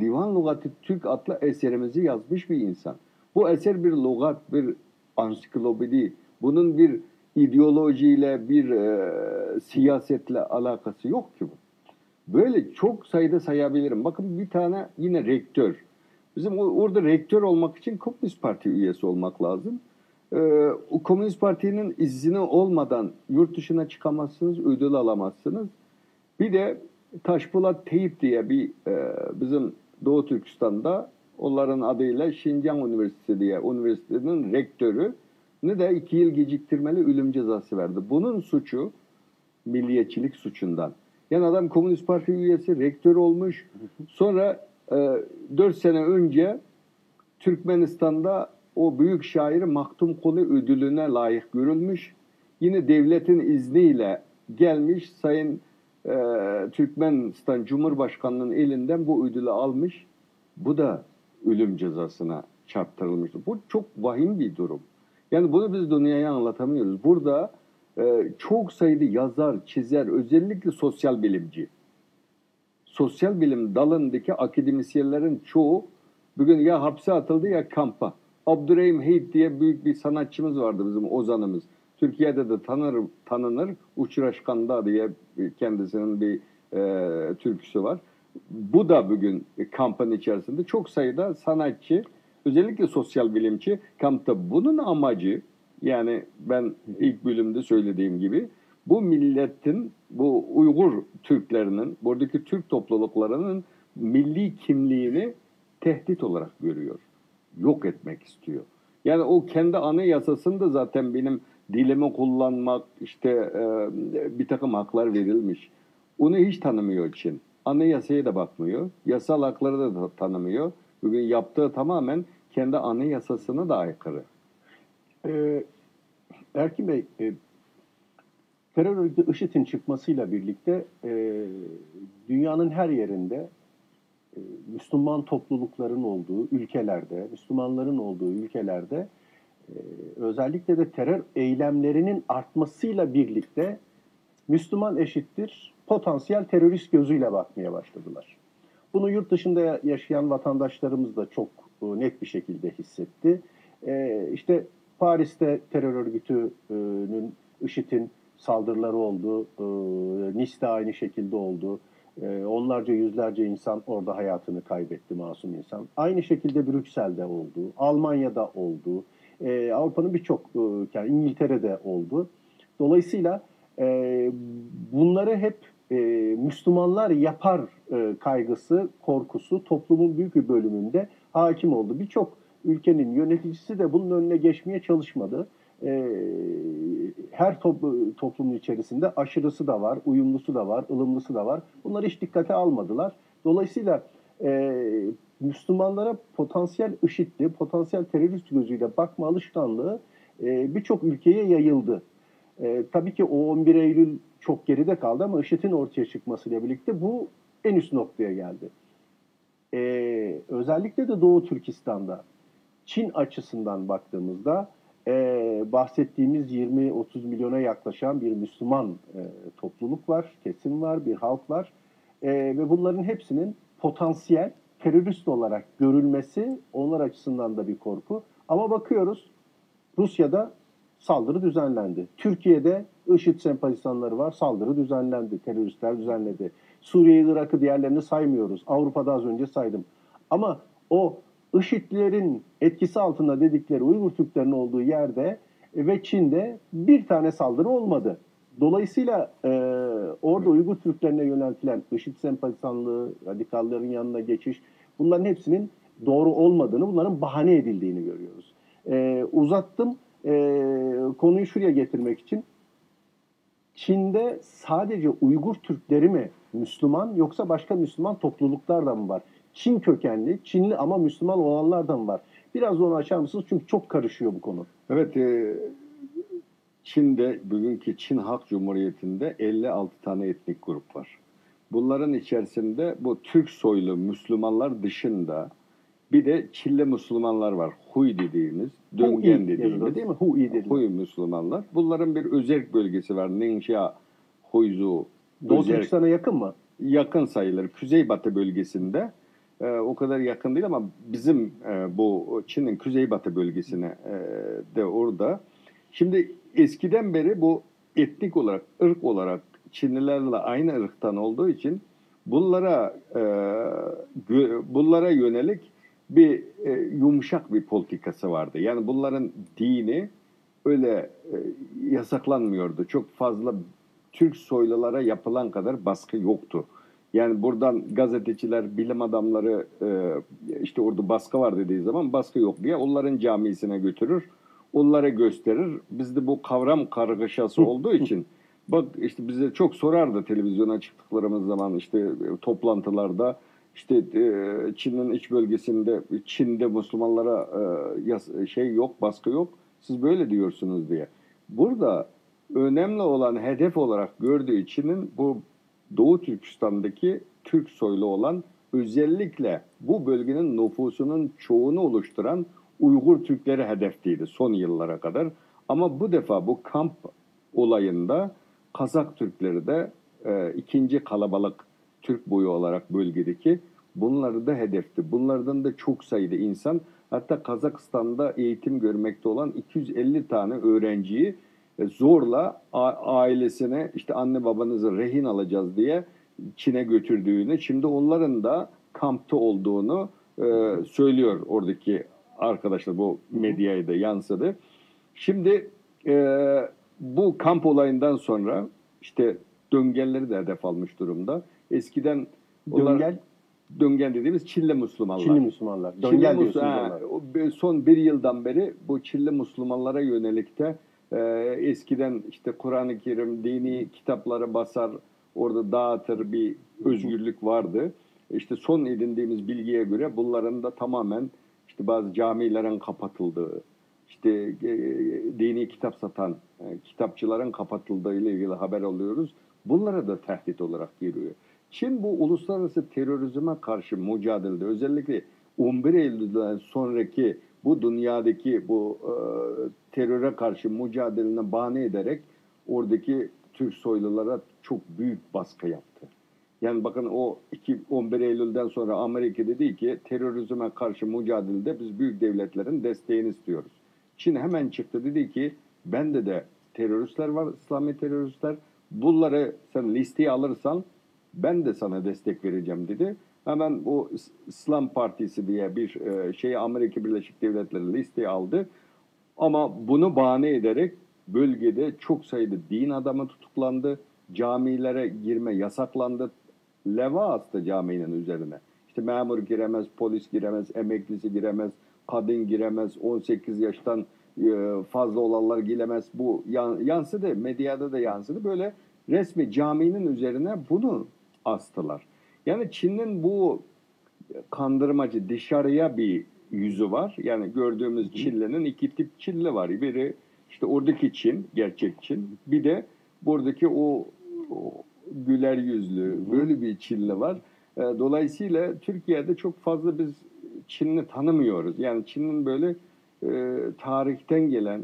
Divan Lugati Türk adlı eserimizi yazmış bir insan. Bu eser bir lugat, bir ansiklopedi. Bunun bir ideolojiyle, bir siyasetle alakası yok ki bu. Böyle çok sayıda sayabilirim. Bakın bir tane yine rektör. Bizim orada rektör olmak için Komünist Parti üyesi olmak lazım. O Komünist Parti'nin izni olmadan yurt dışına çıkamazsınız, ödül alamazsınız. Bir de Taşpolat Teyip diye bir bizim Doğu Türkistan'da onların adıyla Şincan Üniversitesi diye üniversitenin rektörü ne de 2 yıl geciktirmeli ölüm cezası verdi. Bunun suçu milliyetçilik suçundan. Yani adam Komünist Parti üyesi, rektör olmuş. Sonra 4 sene önce Türkmenistan'da o büyük şairi Maktum Kulu ödülüne layık görülmüş. Yine devletin izniyle gelmiş Sayın Türkmenistan Cumhurbaşkanı'nın elinden bu ödülü almış. Bu da ölüm cezasına çarptırılmıştır. Bu çok vahim bir durum. Yani bunu biz dünyaya anlatamıyoruz. Burada çok sayıda yazar, çizer, özellikle sosyal bilimci. Sosyal bilim dalındaki akademisyenlerin çoğu bugün ya hapse atıldı ya kampa. Abdurrahim Heid diye büyük bir sanatçımız vardı bizim ozanımız. Türkiye'de de tanınır. Uçraşkanda diye kendisinin bir türküsü var. Bu da bugün kampın içerisinde çok sayıda sanatçı, özellikle sosyal bilimci kampta. Bunun amacı, yani ben ilk bölümde söylediğim gibi, bu milletin, bu Uygur Türklerinin, buradaki Türk topluluklarının milli kimliğini tehdit olarak görüyor. Yok etmek istiyor. Yani o kendi anayasasında zaten benim dilimi kullanmak, işte bir takım haklar verilmiş. Onu hiç tanımıyor Çin. Anayasaya da bakmıyor. Yasal hakları da tanımıyor. Bugün yaptığı tamamen kendi anayasasına da aykırı. Erkin Bey, terör örgütü IŞİD'in çıkmasıyla birlikte dünyanın her yerinde Müslüman toplulukların olduğu ülkelerde, Müslümanların olduğu ülkelerde özellikle de terör eylemlerinin artmasıyla birlikte Müslüman eşittir potansiyel terörist gözüyle bakmaya başladılar. Bunu yurt dışında yaşayan vatandaşlarımız da çok net bir şekilde hissetti. İşte Paris'te terör örgütünün, IŞİD'in saldırıları oldu. Nice'de aynı şekilde oldu. Onlarca, yüzlerce insan orada hayatını kaybetti, masum insan. Aynı şekilde Brüksel'de oldu. Almanya'da oldu. Avrupa'nın birçok ülke, İngiltere'de oldu. Dolayısıyla bunları hep Müslümanlar yapar kaygısı, korkusu toplumun büyük bir bölümünde hakim oldu. Birçok ülkenin yöneticisi de bunun önüne geçmeye çalışmadı. Her toplumun içerisinde aşırısı da var, uyumlusu da var, ılımlısı da var. Bunları hiç dikkate almadılar. Dolayısıyla Müslümanlara potansiyel IŞİD'li, potansiyel terörist gözüyle bakma alışkanlığı birçok ülkeye yayıldı. Tabii ki o 11 Eylül çok geride kaldı ama IŞİD'in ortaya çıkmasıyla birlikte bu en üst noktaya geldi. Özellikle de Doğu Türkistan'da Çin açısından baktığımızda bahsettiğimiz 20-30 milyona yaklaşan bir Müslüman topluluk var, kesim var, bir halk var. Ve bunların hepsinin potansiyel terörist olarak görülmesi onlar açısından da bir korku. Ama bakıyoruz Rusya'da saldırı düzenlendi. Türkiye'de IŞİD sempatizanları var, saldırı düzenlendi. Teröristler düzenledi. Suriye'yi, Irak'ı, diğerlerini saymıyoruz. Avrupa'da az önce saydım. Ama o IŞİD'lerin etkisi altında dedikleri Uygur Türklerinin olduğu yerde ve Çin'de bir tane saldırı olmadı. Dolayısıyla orada Uygur Türklerine yöneltilen IŞİD sempatizanlığı, radikallerin yanına geçiş, bunların hepsinin doğru olmadığını, bunların bahane edildiğini görüyoruz. Uzattım. Konuyu şuraya getirmek için. Çin'de sadece Uygur Türkleri mi Müslüman yoksa başka Müslüman topluluklar da mı var? Çin kökenli, Çinli ama Müslüman olanlar da mı var? Biraz onu açar mısınız? Çünkü çok karışıyor bu konu. Evet, Çin'de, bugünkü Çin Halk Cumhuriyeti'nde 56 tane etnik grup var. Bunların içerisinde bu Türk soylu Müslümanlar dışında bir de Çinli Müslümanlar var. Huy dediğimiz, Döngen dediğimiz. Değil mi? Huy Müslümanlar. Bunların bir özerk bölgesi var. Ningxia, Huizhou. Doğu Türkistan'a yakın mı? Yakın sayılır. Kuzeybatı bölgesinde. O kadar yakın değil ama bizim bu Çin'in kuzeybatı bölgesine de orada. Şimdi eskiden beri bu etnik olarak, ırk olarak Çinlilerle aynı ırktan olduğu için bunlara yönelik bir yumuşak bir politikası vardı. Yani bunların dini öyle yasaklanmıyordu. Çok fazla Türk soylulara yapılan kadar baskı yoktu. Yani buradan gazeteciler, bilim adamları işte orada baskı var dediği zaman baskı yok diye onların camisine götürür, onlara gösterir. Bizde bu kavram kargaşası olduğu için bak işte bize çok sorardı televizyona çıktıklarımız zaman işte toplantılarda işte Çin'in iç bölgesinde Çin'de Müslümanlara şey yok, baskı yok. Siz böyle diyorsunuz diye. Burada önemli olan hedef olarak gördüğü Çin'in bu Doğu Türkistan'daki Türk soylu olan özellikle bu bölgenin nüfusunun çoğunu oluşturan Uygur Türkleri hedefteydi son yıllara kadar. Ama bu defa bu kamp olayında Kazak Türkleri de ikinci kalabalık Türk boyu olarak bölgedeki bunları da hedefti. Bunlardan da çok sayıda insan hatta Kazakistan'da eğitim görmekte olan 250 tane öğrenciyi zorla ailesine işte anne babanızı rehin alacağız diye Çin'e götürdüğünü, şimdi onların da kampta olduğunu söylüyor oradaki arkadaşlar, bu medyaya da yansıdı. Şimdi bu kamp olayından sonra işte döngelleri de hedef almış durumda. Eskiden Döngen dediğimiz Çinli Müslümanlar. Çinli Müslümanlar. Döngel diyorsunuz. Son bir yıldan beri bu Çinli Müslümanlara yönelik de eskiden işte Kur'an-ı Kerim, dini kitapları basar, orada dağıtır bir özgürlük vardı. İşte son edindiğimiz bilgiye göre bunların da tamamen işte bazı camilerin kapatıldığı, işte dini kitap satan kitapçıların kapatıldığı ile ilgili haber alıyoruz. Bunlara da tehdit olarak geliyor. Çin bu uluslararası terörizme karşı mücadelede özellikle 11 Eylül'den sonraki bu dünyadaki bu teröre karşı mücadelene bahane ederek oradaki Türk soylulara çok büyük baskı yaptı. Yani bakın o 11 Eylül'den sonra Amerika dedi ki terörizme karşı mücadelede biz büyük devletlerin desteğini istiyoruz. Çin hemen çıktı, dedi ki bende de teröristler var, İslami teröristler. Bunları sen listeye alırsan ben de sana destek vereceğim dedi. Hemen bu İslam Partisi diye bir şeyi Amerika Birleşik Devletleri listeye aldı. Ama bunu bahane ederek bölgede çok sayıda din adamı tutuklandı. Camilere girme yasaklandı. Leva astı caminin üzerine. İşte memur giremez, polis giremez, emeklisi giremez, kadın giremez, 18 yaştan fazla olanlar giremez. Bu yansıdı, medyada da yansıdı. Böyle resmi caminin üzerine bunu astılar. Yani Çin'in bu kandırmacı, dışarıya bir yüzü var. Yani gördüğümüz Çinli'nin iki tip Çinli var. Biri işte oradaki Çin, gerçek Çin. Bir de buradaki o güler yüzlü, böyle bir Çinli var. Dolayısıyla Türkiye'de çok fazla biz Çinli tanımıyoruz. Yani Çin'in böyle tarihten gelen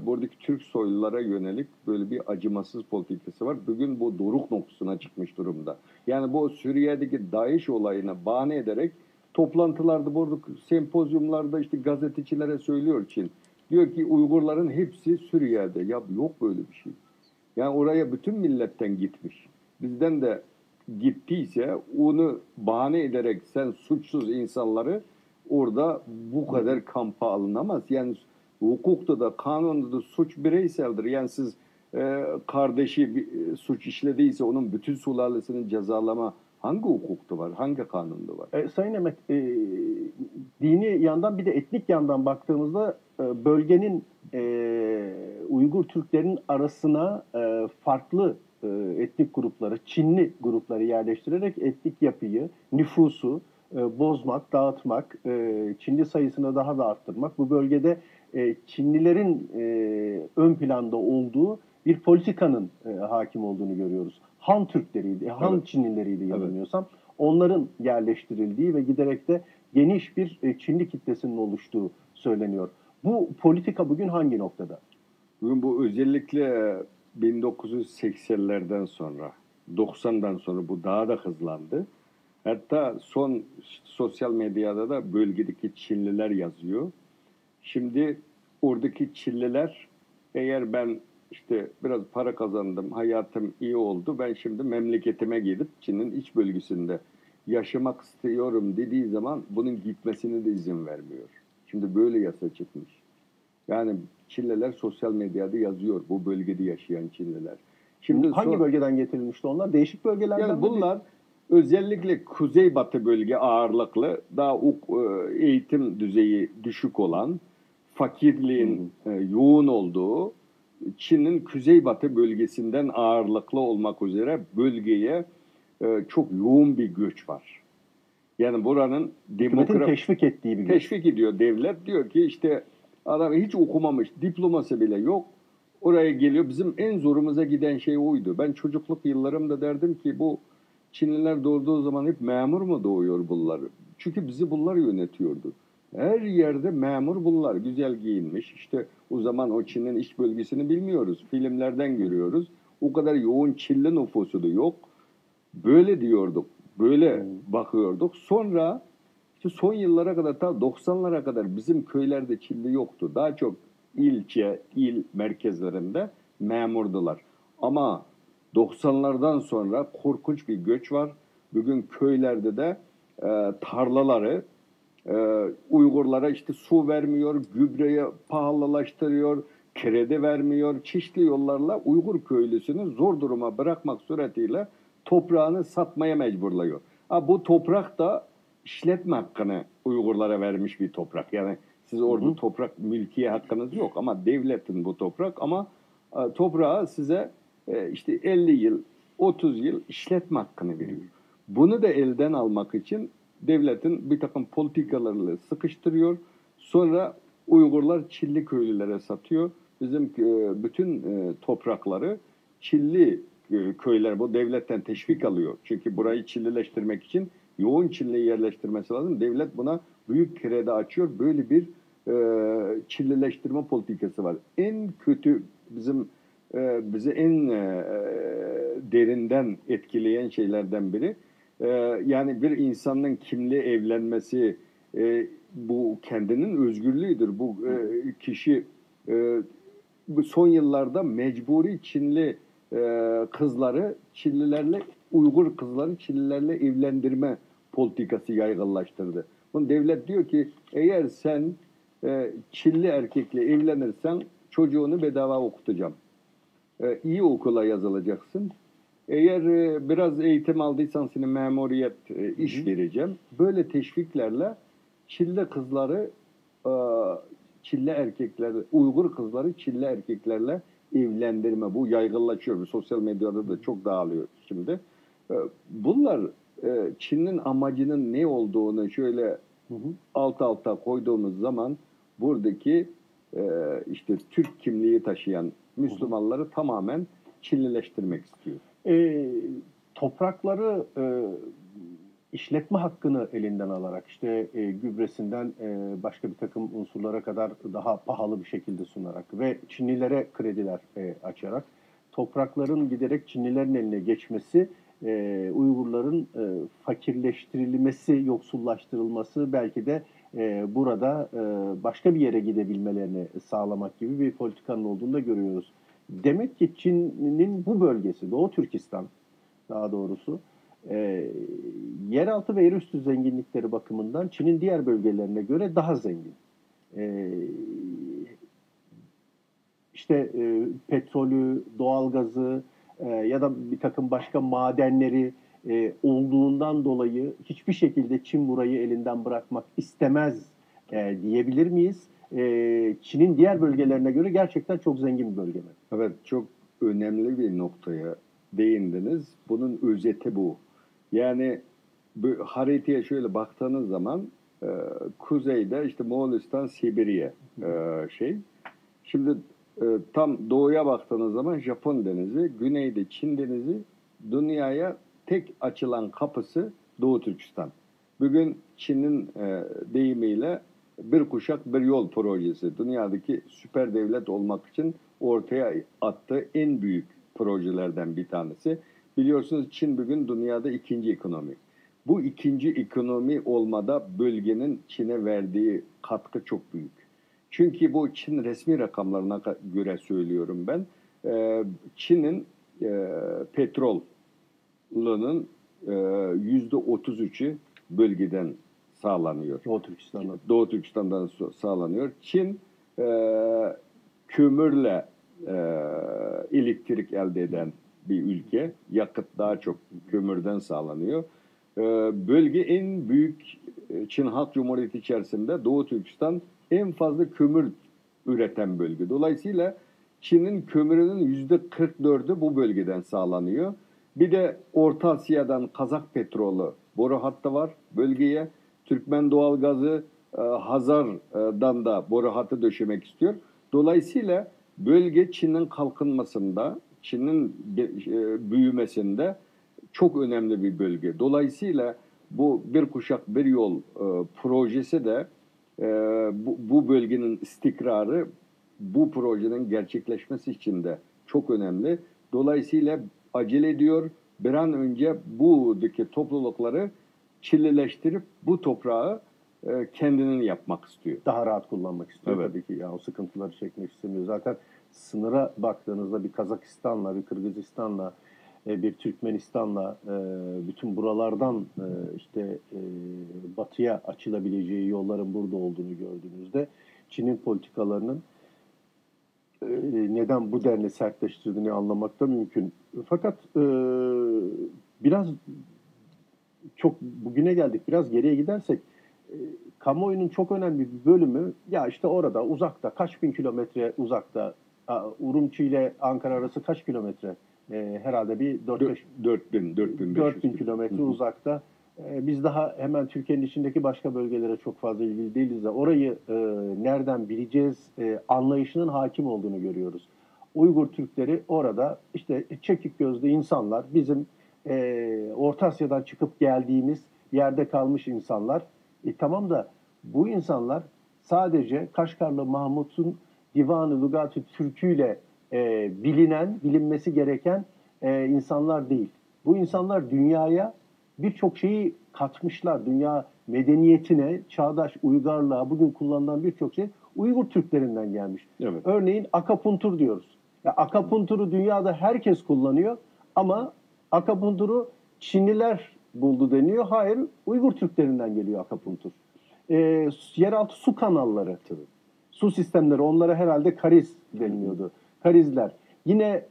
buradaki Türk soylulara yönelik böyle bir acımasız politikası var. Bugün bu doruk noktasına çıkmış durumda. Yani bu Suriye'deki DAEŞ olayına bahane ederek toplantılarda, burada sempozyumlarda işte gazetecilere söylüyor Çin. Diyor ki Uygurların hepsi Suriye'de. Ya yok böyle bir şey. Yani oraya bütün milletten gitmiş. Bizden de gittiyse onu bahane ederek sen suçsuz insanları orada bu kadar kampa alınamaz. Yani hukukta da kanunda da suç bireyseldir. Yani siz kardeşi bir suç işlediyse onun bütün sülalesini cezalama hangi hukukta var? Hangi kanunda var? Sayın Emet, dini yandan bir de etnik yandan baktığımızda bölgenin Uygur Türklerin arasına farklı etnik grupları, Çinli grupları yerleştirerek etnik yapıyı, nüfusu bozmak, dağıtmak, Çinli sayısını daha da arttırmak, bu bölgede Çinlilerin ön planda olduğu bir politikanın hakim olduğunu görüyoruz. Han Türkleriydi, Han Evet. Çinlileriydi yanılmıyorsam. Onların yerleştirildiği ve giderek de geniş bir Çinli kitlesinin oluştuğu söyleniyor. Bu politika bugün hangi noktada? Bugün bu özellikle 1980'lerden sonra, 90'dan sonra bu daha da hızlandı. Hatta son sosyal medyada da bölgedeki Çinliler yazıyor. Şimdi oradaki Çinliler, eğer ben işte biraz para kazandım, hayatım iyi oldu, ben şimdi memleketime gidip Çin'in iç bölgesinde yaşamak istiyorum dediği zaman bunun gitmesine de izin vermiyor. Şimdi böyle yasa çıkmış. Yani Çinliler sosyal medyada yazıyor, bu bölgede yaşayan Çinliler. Şimdi Hangi bölgeden getirilmişti onlar? Değişik bölgelerden yani mi? bunlar özellikle kuzeybatı bölge ağırlıklı, daha eğitim düzeyi düşük olan, fakirliğin yoğun olduğu, Çin'in kuzeybatı bölgesinden ağırlıklı olmak üzere bölgeye çok yoğun bir göç var. Yani buranın Hükümetin teşvik ettiği bir teşvik ediyor devlet. Diyor ki işte adam hiç okumamış, diploması bile yok. Oraya geliyor. Bizim en zorumuza giden şey oydu. Ben çocukluk yıllarımda derdim ki bu Çinliler doğduğu zaman hep memur mu doğuyor bunlar? Çünkü bizi bunlar yönetiyordu. Her yerde memur bunlar. Güzel giyinmiş. İşte o zaman o Çin'in iç bölgesini bilmiyoruz. Filmlerden görüyoruz. O kadar yoğun Çinli nüfusu da yok. Böyle diyorduk. Böyle bakıyorduk. Sonra işte son yıllara kadar, ta 90'lara kadar bizim köylerde Çinli yoktu. Daha çok ilçe, il merkezlerinde memurdular. Ama 90'lardan sonra korkunç bir göç var. Bugün köylerde de tarlaları Uygurlara işte su vermiyor, gübreyi pahalılaştırıyor, kredi vermiyor. Çeşitli yollarla Uygur köylüsünü zor duruma bırakmak suretiyle toprağını satmaya mecburluyor. Bu toprak da işletme hakkını Uygurlara vermiş bir toprak. Yani siz orada toprak mülkiye hakkınız yok ama devletin bu toprak, ama toprağı size işte 50 yıl, 30 yıl işletme hakkını veriyor. Bunu da elden almak için devletin bir takım politikalarıyla sıkıştırıyor. Sonra Uygurlar Çilli köylülere satıyor. Bizim bütün toprakları Çilli köyler bu devletten teşvik alıyor. Çünkü burayı Çillileştirmek için yoğun Çilli'yi yerleştirmesi lazım. Devlet buna büyük kredi açıyor. Böyle bir Çillileştirme politikası var. En kötü bizi en derinden etkileyen şeylerden biri. Yani bir insanın kimle evlenmesi bu kendinin özgürlüğüdür. Bu kişi bu son yıllarda mecburi Çinli kızları Çinlilerle, Uygur kızları Çinlilerle evlendirme politikası yaygınlaştırdı. Bunun devlet diyor ki eğer sen Çinli erkekle evlenirsen çocuğunu bedava okutacağım. İyi okula yazılacaksın. Eğer biraz eğitim aldıysan senin memuriyet iş vereceğim. Böyle teşviklerle Çilli kızları Çilli erkekler, Uygur kızları Çilli erkeklerle evlendirme. Bu yaygınlaşıyor. Sosyal medyada da çok dağılıyor şimdi. Bunlar Çin'in amacının ne olduğunu şöyle alt alta koyduğumuz zaman buradaki işte Türk kimliği taşıyan Müslümanları tamamen Çinlileştirmek istiyor. Toprakları işletme hakkını elinden alarak işte gübresinden başka bir takım unsurlara kadar daha pahalı bir şekilde sunarak ve Çinlilere krediler açarak toprakların giderek Çinlilerin eline geçmesi, Uygurların fakirleştirilmesi, yoksullaştırılması belki de burada başka bir yere gidebilmelerini sağlamak gibi bir politikanın olduğunu da görüyoruz. Demek ki Çin'in bu bölgesi, Doğu Türkistan daha doğrusu, yeraltı ve yerüstü zenginlikleri bakımından Çin'in diğer bölgelerine göre daha zengin. E, işte petrolü, doğalgazı ya da bir takım başka madenleri olduğundan dolayı hiçbir şekilde Çin burayı elinden bırakmak istemez diyebilir miyiz? Çin'in diğer bölgelerine göre gerçekten çok zengin bir bölge mi? Evet, çok önemli bir noktaya değindiniz. Bunun özeti bu. Yani bu haritaya şöyle baktığınız zaman kuzeyde işte Moğolistan, Sibirya Şimdi tam doğuya baktığınız zaman Japon denizi, güneyde Çin denizi, dünyaya tek açılan kapısı Doğu Türkistan. Bugün Çin'in deyimiyle bir kuşak bir yol projesi, dünyadaki süper devlet olmak için ortaya attığı en büyük projelerden bir tanesi. Biliyorsunuz Çin bugün dünyada ikinci ekonomi. Bu ikinci ekonomi olmada bölgenin Çin'e verdiği katkı çok büyük. Çünkü bu Çin resmi rakamlarına göre söylüyorum ben. Çin'in petrolünün %33'ü bölgeden sağlanıyor. Doğu Türkistan'dan sağlanıyor. Çin kömürle elektrik elde eden bir ülke. Yakıt daha çok kömürden sağlanıyor. Bölge en büyük Çin Halk Cumhuriyeti içerisinde Doğu Türkistan en fazla kömür üreten bölge. Dolayısıyla Çin'in kömürünün %44'ü bu bölgeden sağlanıyor. Bir de Orta Asya'dan Kazak petrolü boru hattı var bölgeye. Türkmen doğalgazı Hazar'dan da boru hattı döşemek istiyor. Dolayısıyla bölge Çin'in kalkınmasında, Çin'in büyümesinde çok önemli bir bölge. Dolayısıyla bu bir kuşak bir yol projesi de bu bölgenin istikrarı bu projenin gerçekleşmesi için de çok önemli. Dolayısıyla acele ediyor. Bir an önce buradaki toplulukları Çinlileştirip bu toprağı kendinin yapmak istiyor. Daha rahat kullanmak istiyor Evet. tabii ki. Ya, o sıkıntıları çekmek istemiyor. Zaten sınıra baktığınızda bir Kazakistan'la, bir Kırgızistan'la, bir Türkmenistan'la bütün buralardan batıya açılabileceği yolların burada olduğunu gördüğünüzde Çin'in politikalarının neden bu denli sertleştirdiğini anlamak da mümkün. Fakat biraz çok bugüne geldik. Biraz geriye gidersek kamuoyunun çok önemli bir bölümü ya işte orada uzakta kaç bin kilometre uzakta Urumçi ile Ankara arası kaç kilometre? Herhalde bir 4.000 kilometre uzakta. Biz daha hemen Türkiye'nin içindeki başka bölgelere çok fazla ilgili değiliz de orayı nereden bileceğiz anlayışının hakim olduğunu görüyoruz. Uygur Türkleri orada işte çekik gözlü insanlar, bizim Orta Asya'dan çıkıp geldiğimiz yerde kalmış insanlar. Tamam da bu insanlar sadece Kaşgarlı Mahmut'un Divan-ı Lugat-ı Türküyle bilinmesi gereken insanlar değil. Bu insanlar dünyaya birçok şeyi katmışlar. Dünya medeniyetine, çağdaş uygarlığa, bugün kullanılan birçok şey Uygur Türklerinden gelmiş. Evet. Örneğin akapuntur diyoruz. Ya, akapunturu dünyada herkes kullanıyor ama akapunturu Çinliler buldu deniyor. Hayır, Uygur Türklerinden geliyor akapuntur. Yeraltı su kanalları, su sistemleri, onlara herhalde kariz deniliyordu. Karizler. Yine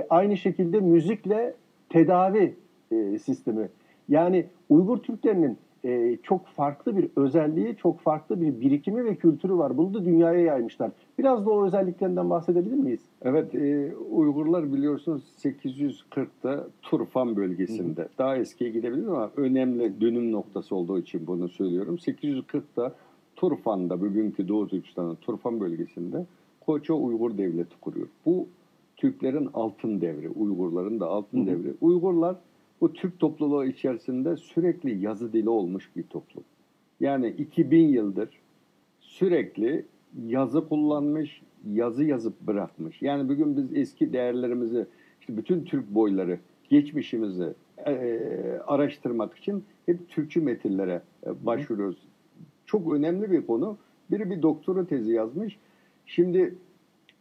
aynı şekilde müzikle tedavi sistemi. Yani Uygur Türklerinin çok farklı bir özelliği, çok farklı bir birikimi ve kültürü var. Bunu da dünyaya yaymışlar. Biraz da o özelliklerinden bahsedebilir miyiz? Evet, Uygurlar biliyorsunuz 840'ta Turfan bölgesinde. Daha eskiye gidebiliriz ama önemli dönüm noktası olduğu için bunu söylüyorum. 840'ta Turfan'da, bugünkü Doğu Türkistan'ın Turfan bölgesinde Koça Uygur Devleti kuruyor. Bu Türklerin altın devri, Uygurların da altın devri. Uygurlar bu Türk topluluğu içerisinde sürekli yazı dili olmuş bir toplum. Yani 2000 yıldır sürekli yazı kullanmış, yazı yazıp bırakmış. Yani bugün biz eski değerlerimizi, işte bütün Türk boyları, geçmişimizi araştırmak için hep Türkçe metinlere başvuruyoruz. Çok önemli bir konu. Biri bir doktora tezi yazmış. Şimdi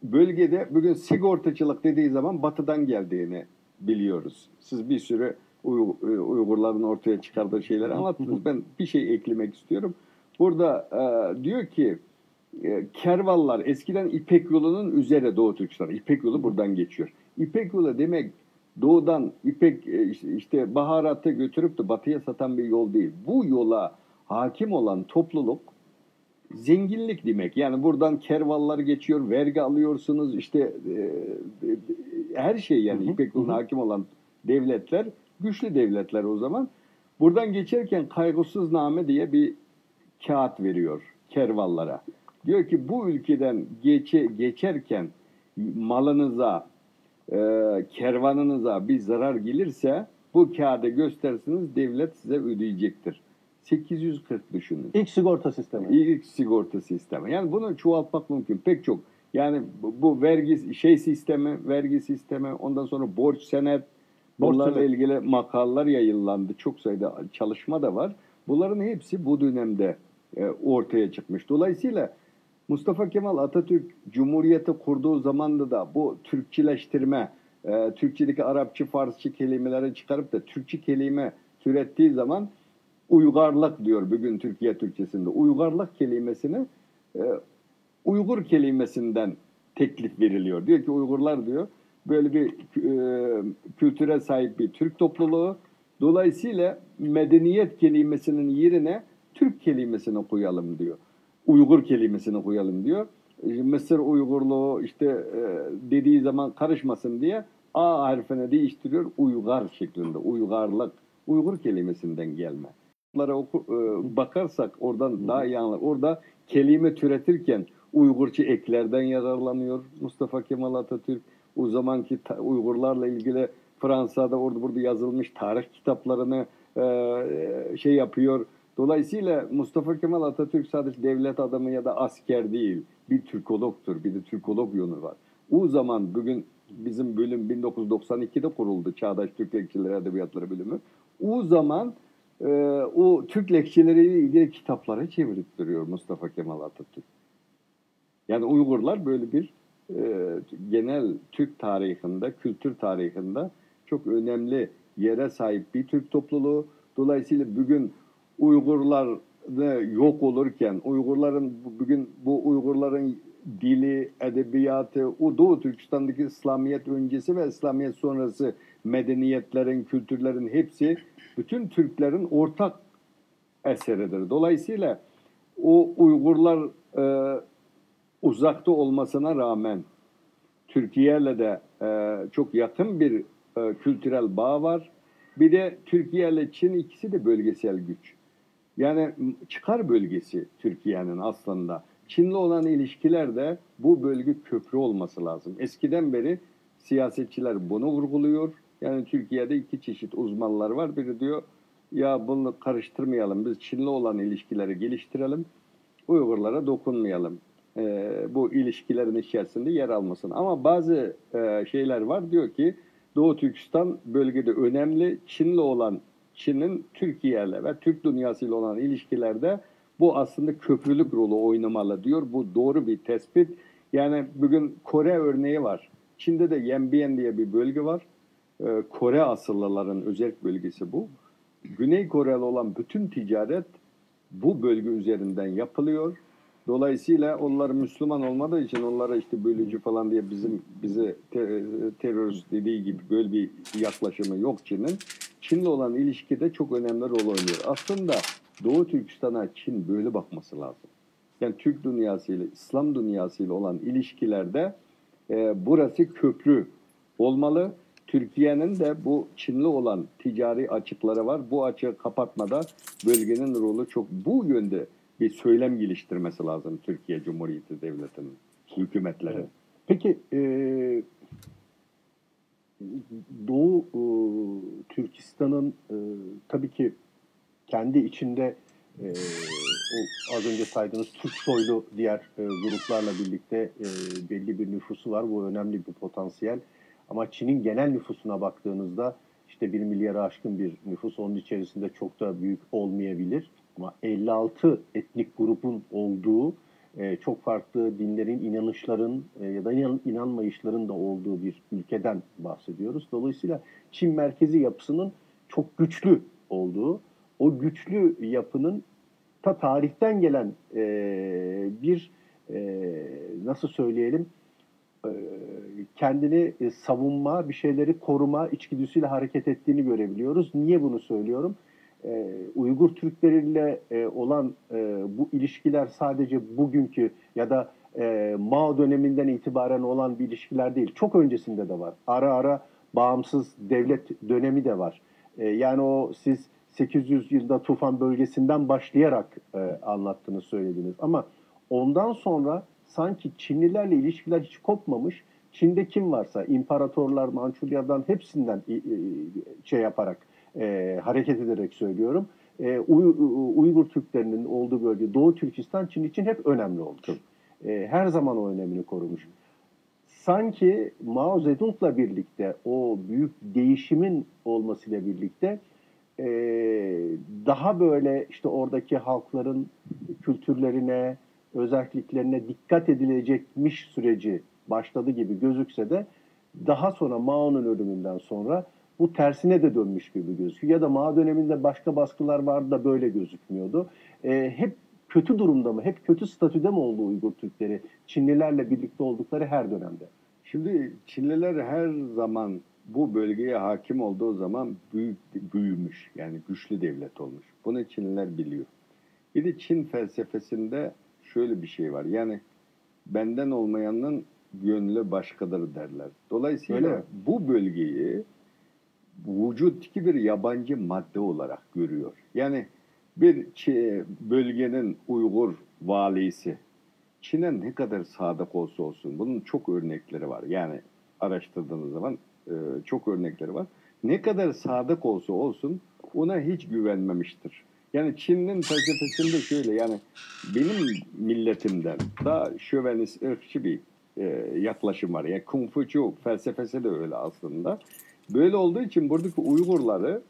bölgede bugün sigortacılık dediği zaman batıdan geldiğini biliyoruz. Siz bir sürü Uygurların ortaya çıkardığı şeyleri anlattınız. Ben bir şey eklemek istiyorum. Burada diyor ki kervallar eskiden İpek yolunun üzeri Doğu Türkistan. İpek yolu buradan geçiyor. İpek yolu demek doğudan İpek işte baharatı götürüp de batıya satan bir yol değil. Bu yola hakim olan topluluk zenginlik demek. Yani buradan kervallar geçiyor, vergi alıyorsunuz, işte her şey yani İpek yoluna hakim olan devletler, güçlü devletler o zaman. Buradan geçerken kaygısızname diye bir kağıt veriyor kervallara. Diyor ki bu ülkeden geçerken malınıza, kervanınıza bir zarar gelirse bu kağıdı gösterseniz devlet size ödeyecektir. 840 düşünün. İlk sigorta sistemi. İlk sigorta sistemi. Yani bunu çoğaltmak mümkün. Pek çok. Yani bu vergi vergi sistemi, ondan sonra borç senet, bunlarla ilgili makaleler yayınlandı. Çok sayıda çalışma da var. Bunların hepsi bu dönemde ortaya çıkmış. Dolayısıyla Mustafa Kemal Atatürk Cumhuriyeti kurduğu zamanda da bu Türkçileştirme, Türkçedeki Arapça, Farsça kelimeleri çıkarıp da Türkçe kelime türettiği zaman uygarlık diyor bugün Türkiye Türkçesinde. Uygarlık kelimesini Uygur kelimesinden teklif veriliyor. Diyor ki Uygurlar diyor böyle bir kültüre sahip bir Türk topluluğu. Dolayısıyla medeniyet kelimesinin yerine Türk kelimesini koyalım diyor. Uygur kelimesini koyalım diyor. Mısır Uygurluğu işte dediği zaman karışmasın diye A harfine değiştiriyor. Uygar şeklinde. Uygarlık. Uygur kelimesinden gelme. Bakarsak oradan daha iyi anlar. Orada kelime türetirken Uygurca eklerden yararlanıyor Mustafa Kemal Atatürk. O zamanki Uygurlarla ilgili Fransa'da orada burada yazılmış tarih kitaplarını şey yapıyor. Dolayısıyla Mustafa Kemal Atatürk sadece devlet adamı ya da asker değil. Bir Türkologtur. Bir de Türkolog yönü var. O zaman bugün bizim bölüm 1992'de kuruldu. Çağdaş Türk Lekçeleri Edebiyatları bölümü. O zaman o Türk lekçeleriyle ilgili kitapları çevirttiriyor Mustafa Kemal Atatürk. Yani Uygurlar böyle bir genel Türk tarihinde, kültür tarihinde çok önemli yere sahip bir Türk topluluğu. Dolayısıyla bugün Uygurlar yok olurken, bugün bu Uygurların dili, edebiyatı, o Doğu Türkistan'daki İslamiyet öncesi ve İslamiyet sonrası medeniyetlerin, kültürlerin hepsi bütün Türklerin ortak eseridir. Dolayısıyla o Uygurlar uzakta olmasına rağmen Türkiye'yle de çok yakın bir kültürel bağ var. Bir de Türkiye ile Çin ikisi de bölgesel güç. Yani çıkar bölgesi Türkiye'nin aslında. Çin'le olan ilişkilerde bu bölge köprü olması lazım. Eskiden beri siyasetçiler bunu vurguluyor. Yani Türkiye'de iki çeşit uzmanlar var. Biri diyor ya bunu karıştırmayalım. Biz Çin'le olan ilişkileri geliştirelim. Uygurlara dokunmayalım. Bu ilişkilerin içerisinde yer almasın. Ama bazı şeyler var. Diyor ki Doğu Türkistan bölgede önemli. Çin'in Türkiye'yle ve Türk dünyasıyla olan ilişkilerde bu aslında köprülük rolü oynamalı diyor. Bu doğru bir tespit. Yani bugün Kore örneği var. Çin'de de Yanbian diye bir bölge var. Kore asıllıların özel bölgesi bu. Güney Kore'yle olan bütün ticaret bu bölge üzerinden yapılıyor. Dolayısıyla onlar Müslüman olmadığı için onlara işte bölücü falan diye bize terörist dediği gibi böyle bir yaklaşımı yok Çin'in. Çin'le olan ilişkide çok önemli rol oynuyor. Aslında Doğu Türkistan'a Çin böyle bakması lazım. Yani Türk dünyasıyla, İslam dünyasıyla olan ilişkilerde burası köprü olmalı. Türkiye'nin de bu Çin'le olan ticari açıkları var. Bu açığı kapatmada bölgenin rolü çok bu yönde bir söylem geliştirmesi lazım Türkiye Cumhuriyeti Devleti'nin, hükümetleri. Evet. Peki Doğu Türkistan'ın tabii ki kendi içinde o az önce saydığınız Türk soylu diğer gruplarla birlikte belli bir nüfusu var. Bu önemli bir potansiyel. Ama Çin'in genel nüfusuna baktığınızda işte 1 milyara aşkın bir nüfus. Onun içerisinde çok da büyük olmayabilir. Ama 56 etnik grubun olduğu, çok farklı dinlerin, inanışların ya da inanmayışların da olduğu bir ülkeden bahsediyoruz. Dolayısıyla Çin merkezi yapısının çok güçlü olduğu, o güçlü yapının ta tarihten gelen bir nasıl söyleyelim kendini savunma, bir şeyleri koruma içgüdüsüyle hareket ettiğini görebiliyoruz. Niye bunu söylüyorum? Uygur Türkleriyle olan bu ilişkiler sadece bugünkü ya da Mao döneminden itibaren olan bir ilişkiler değil. Çok öncesinde de var. Ara ara bağımsız devlet dönemi de var. Yani o siz 800 yılda Tufan bölgesinden başlayarak anlattığını söylediniz. Ama ondan sonra sanki Çinlilerle ilişkiler hiç kopmamış. Çin'de kim varsa imparatorlar, Mançurya'dan hepsinden şey yaparak hareket ederek söylüyorum. Uygur Türklerinin olduğu bölge Doğu Türkistan Çin için hep önemli oldu. Her zaman o önemini korumuş. Sanki Mao Zedong'la birlikte o büyük değişimin olmasıyla birlikte daha böyle işte oradaki halkların kültürlerine, özelliklerine dikkat edilecekmiş süreci başladı gibi gözükse de daha sonra Mao'nun ölümünden sonra bu tersine de dönmüş gibi gözüküyor. Ya da Mao döneminde başka baskılar vardı da böyle gözükmüyordu. Hep kötü durumda mı, hep kötü statüde mi oldu Uygur Türkleri Çinlilerle birlikte oldukları her dönemde? Şimdi Çinliler her zaman bu bölgeye hakim olduğu zaman büyümüş. Yani güçlü devlet olmuş. Bunu Çinliler biliyor. Bir de Çin felsefesinde şöyle bir şey var. Yani benden olmayanın gönlü başkadır derler. Dolayısıyla bu bölgeyi vücuttaki bir yabancı madde olarak görüyor. Yani bir bölgenin Uygur valisi Çin'e ne kadar sadık olsa olsun, bunun çok örnekleri var. Yani araştırdığınız zaman çok örnekleri var. Ne kadar sadık olsa olsun ona hiç güvenmemiştir. Yani Çin'in felsefesinde şöyle, yani benim milletimden daha şövenist, ırkçı bir yaklaşım var. Yani Kung Fu felsefesi de öyle aslında. Böyle olduğu için buradaki Uygurları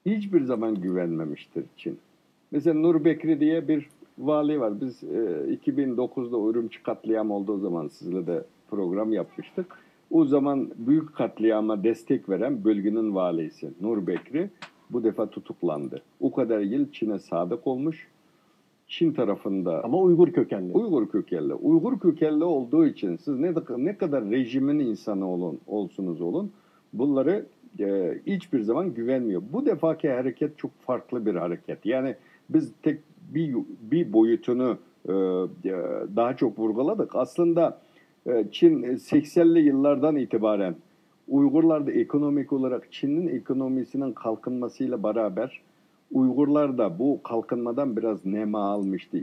hiçbir zaman güvenmemiştir Çin. Mesela Nur Bekri diye bir vali var. Biz 2009'da Ürümçi katliamı olduğu zaman sizle de program yapmıştık. O zaman büyük katliama destek veren bölgenin valisi Nur Bekri bu defa tutuklandı. O kadar yıl Çin'e sadık olmuş. Çin tarafında... Ama Uygur kökenli. Uygur kökenli. Uygur kökenli olduğu için siz ne kadar rejimin insanı olsunuz olun, bunları hiçbir zaman güvenmiyor. Bu defaki hareket çok farklı bir hareket. Yani biz tek bir boyutunu daha çok vurguladık. Aslında Çin 80'li yıllardan itibaren Uygurlar da ekonomik olarak Çin'in ekonomisinin kalkınmasıyla beraber Uygurlar da bu kalkınmadan biraz nema almıştı.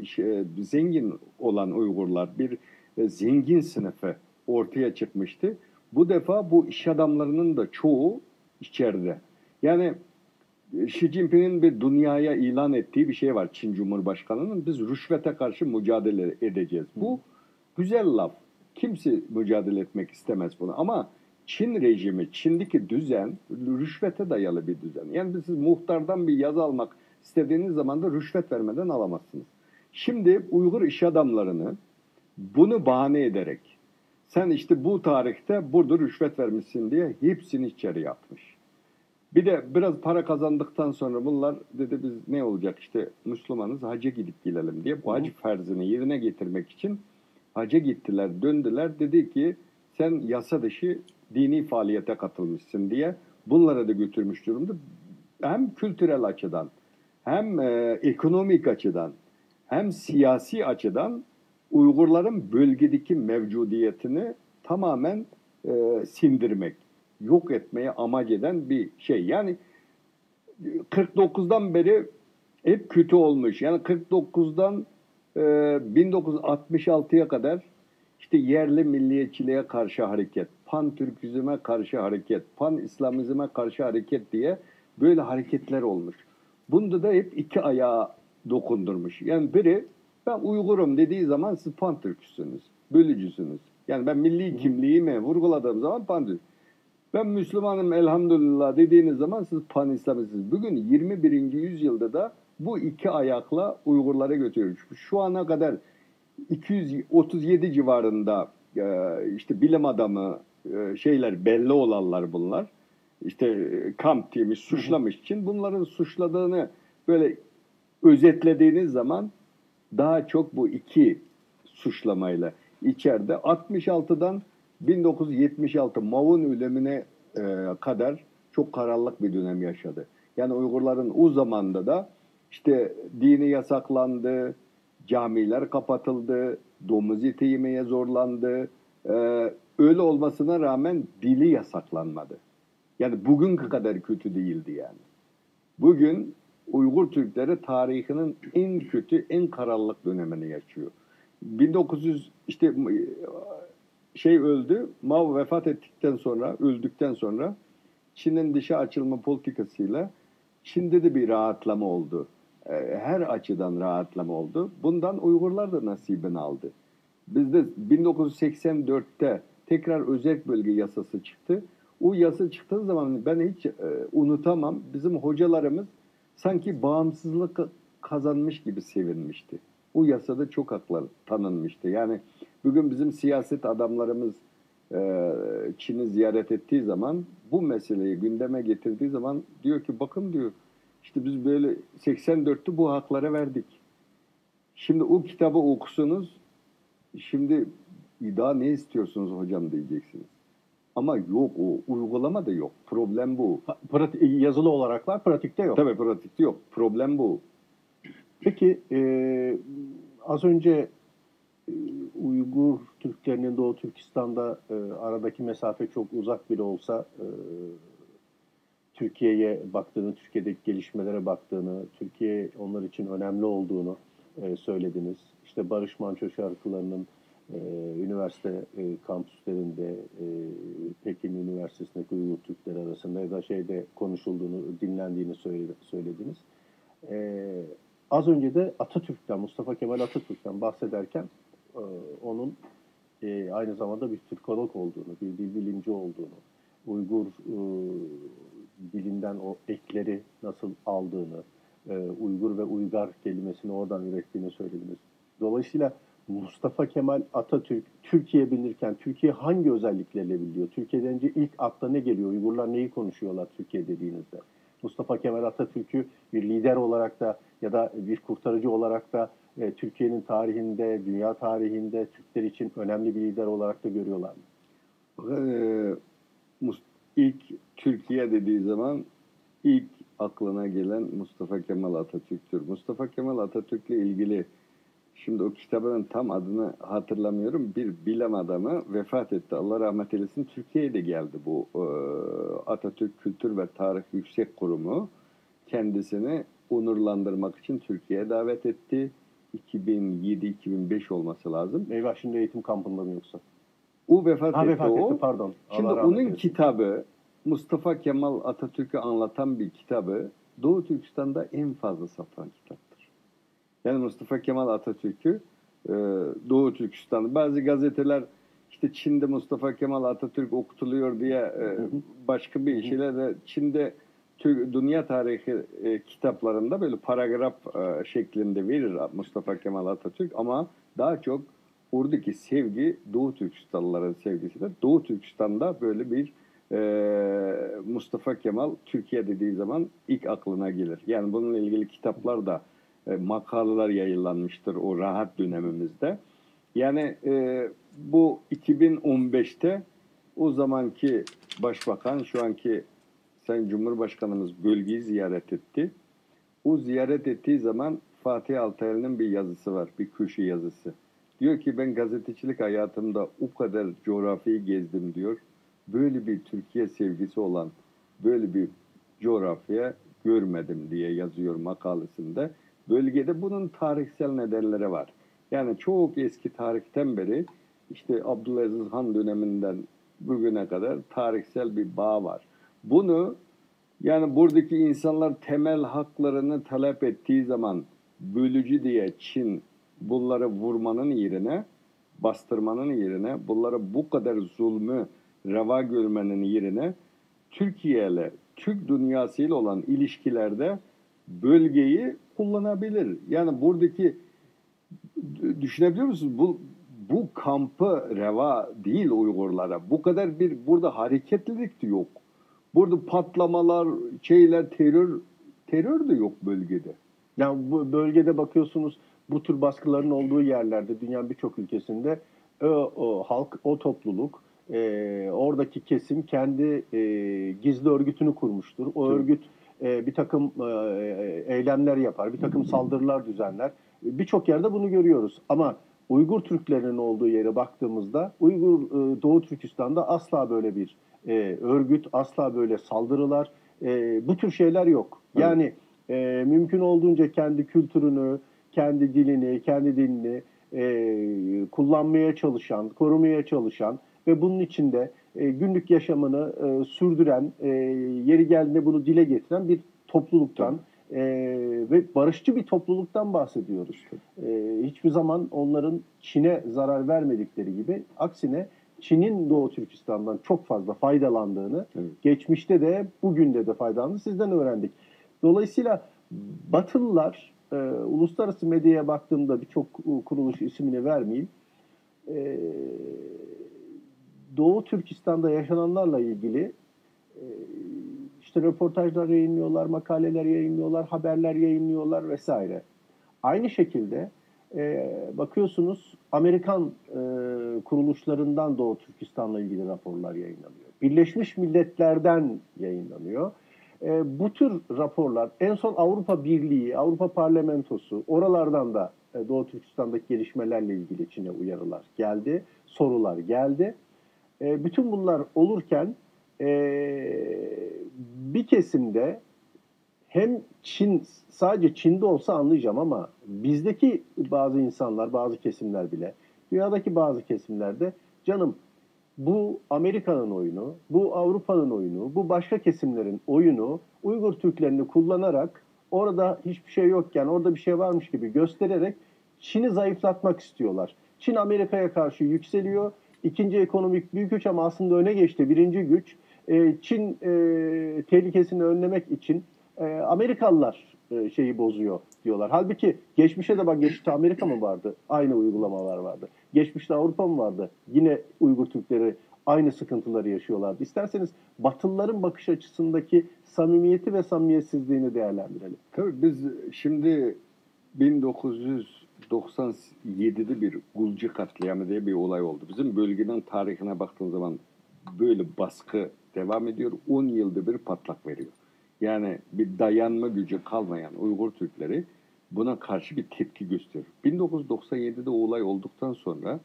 Zengin olan Uygurlar bir zengin sınıfı ortaya çıkmıştı. Bu defa bu iş adamlarının da çoğu içeride. Yani Xi Jinping'in bir dünyaya ilan ettiği bir şey var Çin Cumhurbaşkanı'nın. Biz rüşvete karşı mücadele edeceğiz. Bu güzel laf. Kimse mücadele etmek istemez bunu. Ama Çin rejimi, Çin'deki düzen rüşvete dayalı bir düzen. Yani siz muhtardan bir yazı almak istediğiniz zaman da rüşvet vermeden alamazsınız. Şimdi Uygur iş adamlarını bunu bahane ederek sen işte bu tarihte burada rüşvet vermişsin diye hepsini içeri atmış. Bir de biraz para kazandıktan sonra bunlar dedi biz ne olacak işte Müslümanız hacca gidip gelelim diye bu hac ferzini yerine getirmek için hacca gittiler, döndüler. Dedi ki sen yasa dışı dini faaliyete katılmışsın diye bunlara da götürmüş durumda. Hem kültürel açıdan, hem ekonomik açıdan, hem siyasi açıdan Uygurların bölgedeki mevcudiyetini tamamen sindirmek, yok etmeye amaç eden bir şey. Yani 49'dan beri hep kötü olmuş. Yani 49'dan 1966'ya kadar işte yerli milliyetçiliğe karşı hareket. Pan-Türkizme karşı hareket, Pan-İslamizme karşı hareket diye böyle hareketler olmuş. Bunda da hep iki ayağı dokundurmuş. Yani biri ben Uygurum dediği zaman siz Pan-Türk'sünüz, bölücüsünüz. Yani ben milli kimliğimi vurguladığım zaman Pan-Türk. Ben Müslümanım elhamdülillah dediğiniz zaman siz Pan-İslam'sınız. Bugün 21. yüzyılda da bu iki ayakla Uygurları götürüyor. Şu ana kadar 237 civarında işte bilim adamı şeyler belli olanlar bunlar. İşte kamp demiş, suçlamış için bunların suçladığını böyle özetlediğiniz zaman daha çok bu iki suçlamayla içeride 66'dan 1976 Mao'nun ölümüne kadar çok karanlık bir dönem yaşadı. Yani Uygurların o zamanda da işte dini yasaklandı, camiler kapatıldı, domuz eti yemeye zorlandı. Öyle olmasına rağmen dili yasaklanmadı. Yani bugünkü kadar kötü değildi yani. Bugün Uygur Türkleri tarihinin en kötü, en karanlık dönemini yaşıyor. 1900 işte öldü, Mao vefat ettikten sonra, öldükten sonra Çin'in dışa açılma politikasıyla Çin'de de bir rahatlama oldu. Her açıdan rahatlama oldu. Bundan Uygurlar da nasibini aldı. Bizde 1984'te tekrar özel bölge yasası çıktı. O yasa çıktığı zaman ben hiç unutamam. Bizim hocalarımız sanki bağımsızlık kazanmış gibi sevinmişti. O yasada çok haklar tanınmıştı. Yani bugün bizim siyaset adamlarımız Çin'i ziyaret ettiği zaman bu meseleyi gündeme getirdiği zaman diyor ki bakın diyor işte biz böyle 84'te bu haklara verdik. Şimdi o kitabı okusunuz. Şimdi daha ne istiyorsunuz hocam diyeceksiniz. Ama yok o uygulama da yok. Problem bu. Yazılı olarak var, pratikte yok. Tabii pratikte yok. Problem bu. Peki az önce Uygur Türklerinin Doğu Türkistan'da aradaki mesafe çok uzak bile olsa Türkiye'ye baktığını, Türkiye'deki gelişmelere baktığını, Türkiye onlar için önemli olduğunu söylediniz. İşte Barış Manço şarkılarının üniversite kampüslerinde, Pekin Üniversitesi'ndeki Uygur Türkler arasında ya da konuşulduğunu, dinlendiğini söylediniz. Az önce de Atatürk'ten, Mustafa Kemal Atatürk'ten bahsederken onun aynı zamanda bir Türkolog olduğunu, bir dil bilimci olduğunu, Uygur dilinden o ekleri nasıl aldığını, Uygur ve Uygar kelimesini oradan ürettiğini söylediniz. Dolayısıyla Mustafa Kemal Atatürk, Türkiye bilinirken Türkiye hangi özelliklerle biliniyor? Türkiye denince ilk akla ne geliyor? Uygurlar neyi konuşuyorlar Türkiye dediğinizde? Mustafa Kemal Atatürk'ü bir lider olarak da ya da bir kurtarıcı olarak da Türkiye'nin tarihinde, dünya tarihinde Türkler için önemli bir lider olarak da görüyorlar mı? İlk Türkiye dediği zaman ilk aklına gelen Mustafa Kemal Atatürk'tür. Mustafa Kemal Atatürk'le ilgili şimdi o kitabının tam adını hatırlamıyorum. Bir bilim adamı vefat etti. Allah rahmet eylesin. Türkiye'ye de geldi bu Atatürk Kültür ve Tarih Yüksek Kurumu. Kendisini onurlandırmak için Türkiye'ye davet etti. 2007-2005 olması lazım. Eyvah şimdi eğitim kampında mı yoksa? O vefat etti, pardon. Şimdi onun kitabı Mustafa Kemal Atatürk'ü anlatan bir kitabı Doğu Türkistan'da en fazla satılan kitaptır. Yani Mustafa Kemal Atatürk'ü Doğu Türkistan'da bazı gazeteler işte Çin'de Mustafa Kemal Atatürk okutuluyor diye başka bir şeyler de Çin'de dünya tarihi kitaplarında böyle paragraf şeklinde verir Mustafa Kemal Atatürk ama daha çok oradaki sevgi Doğu Türkistanlıların sevgisidir. Doğu Türkistan'da böyle bir Mustafa Kemal Türkiye dediği zaman ilk aklına gelir. Yani bununla ilgili kitaplar da makaleler yayınlanmıştır o rahat dönemimizde. Yani bu 2015'te o zamanki başbakan şu anki Sayın Cumhurbaşkanımız bölgeyi ziyaret etti. O ziyaret ettiği zaman Fatih Altaylı'nın bir yazısı var, bir köşe yazısı. Diyor ki ben gazetecilik hayatımda o kadar coğrafyayı gezdim diyor. Böyle bir Türkiye sevgisi olan böyle bir coğrafya görmedim diye yazıyor makalesinde. Bölgede bunun tarihsel nedenleri var. Yani çok eski tarihten beri işte Abdülaziz Han döneminden bugüne kadar tarihsel bir bağ var. Bunu yani buradaki insanlar temel haklarını talep ettiği zaman bölücü diye Çin bunları vurmanın yerine, bastırmanın yerine, bunlara bu kadar zulmü reva görmenin yerine Türkiye ile Türk dünyasıyla olan ilişkilerde bölgeyi kullanabilir. Yani buradaki düşünebiliyor musunuz? Bu kampı reva değil Uygurlara. Bu kadar bir burada hareketlilik de yok. Burada patlamalar, terör de yok bölgede. Yani bu bölgede bakıyorsunuz bu tür baskıların olduğu yerlerde dünyanın birçok ülkesinde o halk, o topluluk, oradaki kesim kendi gizli örgütünü kurmuştur. O örgüt bir takım eylemler yapar, bir takım saldırılar düzenler. Birçok yerde bunu görüyoruz. Ama Uygur Türklerinin olduğu yere baktığımızda Uygur Doğu Türkistan'da asla böyle bir örgüt, asla böyle saldırılar, bu tür şeyler yok. Yani mümkün olduğunca kendi kültürünü, kendi dilini, kendi dinini kullanmaya çalışan, korumaya çalışan ve bunun içinde günlük yaşamını sürdüren, yeri geldiğinde bunu dile getiren bir topluluktan ve barışçı bir topluluktan bahsediyoruz. Hiçbir zaman onların Çin'e zarar vermedikleri gibi, aksine Çin'in Doğu Türkistan'dan çok fazla faydalandığını, geçmişte de bugün de faydalandığını sizden öğrendik. Dolayısıyla Batılılar, uluslararası medyaya baktığımda birçok kuruluş ismini vermeyeyim, Doğu Türkistan'da yaşananlarla ilgili işte röportajlar yayınlıyorlar, makaleler yayınlıyorlar, haberler yayınlıyorlar vesaire. Aynı şekilde bakıyorsunuz Amerikan kuruluşlarından Doğu Türkistan'la ilgili raporlar yayınlanıyor. Birleşmiş Milletler'den yayınlanıyor. Bu tür raporlar en son Avrupa Birliği, Avrupa Parlamentosu oralardan da Doğu Türkistan'daki gelişmelerle ilgili Çin'e uyarılar geldi, sorular geldi. Bütün bunlar olurken bir kesimde hem Çin, sadece Çin'de olsa anlayacağım ama bizdeki bazı insanlar, bazı kesimler bile, dünyadaki bazı kesimlerde canım bu Amerika'nın oyunu, bu Avrupa'nın oyunu, bu başka kesimlerin oyunu Uygur Türklerini kullanarak orada hiçbir şey yokken orada bir şey varmış gibi göstererek Çin'i zayıflatmak istiyorlar. Çin Amerika'ya karşı yükseliyor. İkinci ekonomik büyük güç ama aslında öne geçti birinci güç. Çin tehlikesini önlemek için Amerikalılar şeyi bozuyor diyorlar. Halbuki geçmişe de bak, geçmişte Amerika mı vardı? Aynı uygulamalar vardı. Geçmişte Avrupa mı vardı? Yine Uygur Türkleri aynı sıkıntıları yaşıyorlardı. İsterseniz Batılıların bakış açısındaki samimiyeti ve samimiyetsizliğini değerlendirelim. Tabii biz şimdi 1997'de bir Gulcu katliamı diye bir olay oldu. Bizim bölgenin tarihine baktığın zaman böyle baskı devam ediyor. 10 yılda bir patlak veriyor. Yani bir dayanma gücü kalmayan Uygur Türkleri buna karşı bir tepki gösteriyor. 1997'de o olay olduktan sonra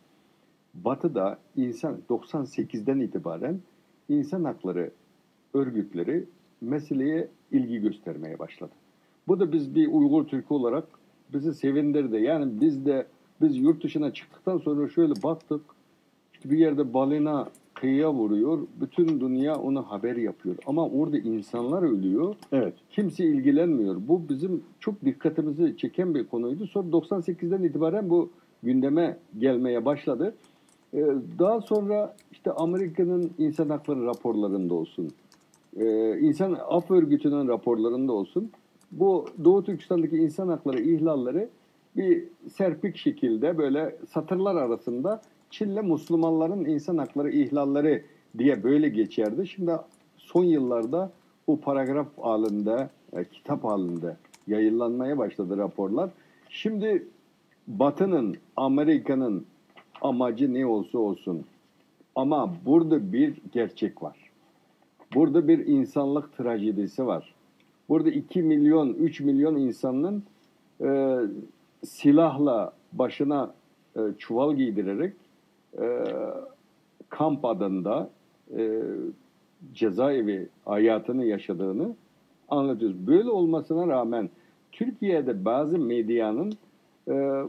Batı'da 98'den itibaren insan hakları örgütleri meseleye ilgi göstermeye başladı. Bu da biz bir Uygur Türk'ü olarak bizi sevindirdi. Yani biz yurt dışına çıktıktan sonra şöyle baktık. İşte bir yerde balina kıyıya vuruyor. Bütün dünya ona haber yapıyor. Ama orada insanlar ölüyor. Evet. Kimse ilgilenmiyor. Bu bizim çok dikkatimizi çeken bir konuydu. Sonra 98'den itibaren bu gündeme gelmeye başladı. Daha sonra işte Amerika'nın insan hakları raporlarında olsun, İnsan Af Örgütü'nün raporlarında olsun, bu Doğu Türkistan'daki insan hakları ihlalleri bir serpik şekilde böyle satırlar arasında Çin'le Müslümanların insan hakları ihlalleri diye böyle geçerdi. Şimdi son yıllarda o paragraf halinde, kitap halinde yayınlanmaya başladı raporlar. Şimdi Batı'nın, Amerika'nın amacı ne olsa olsun ama burada bir gerçek var. Burada bir insanlık trajedisi var. Burada 2 milyon, 3 milyon insanın silahla başına çuval giydirerek kamp adında cezaevi hayatını yaşadığını anlatıyoruz. Böyle olmasına rağmen Türkiye'de bazı medyanın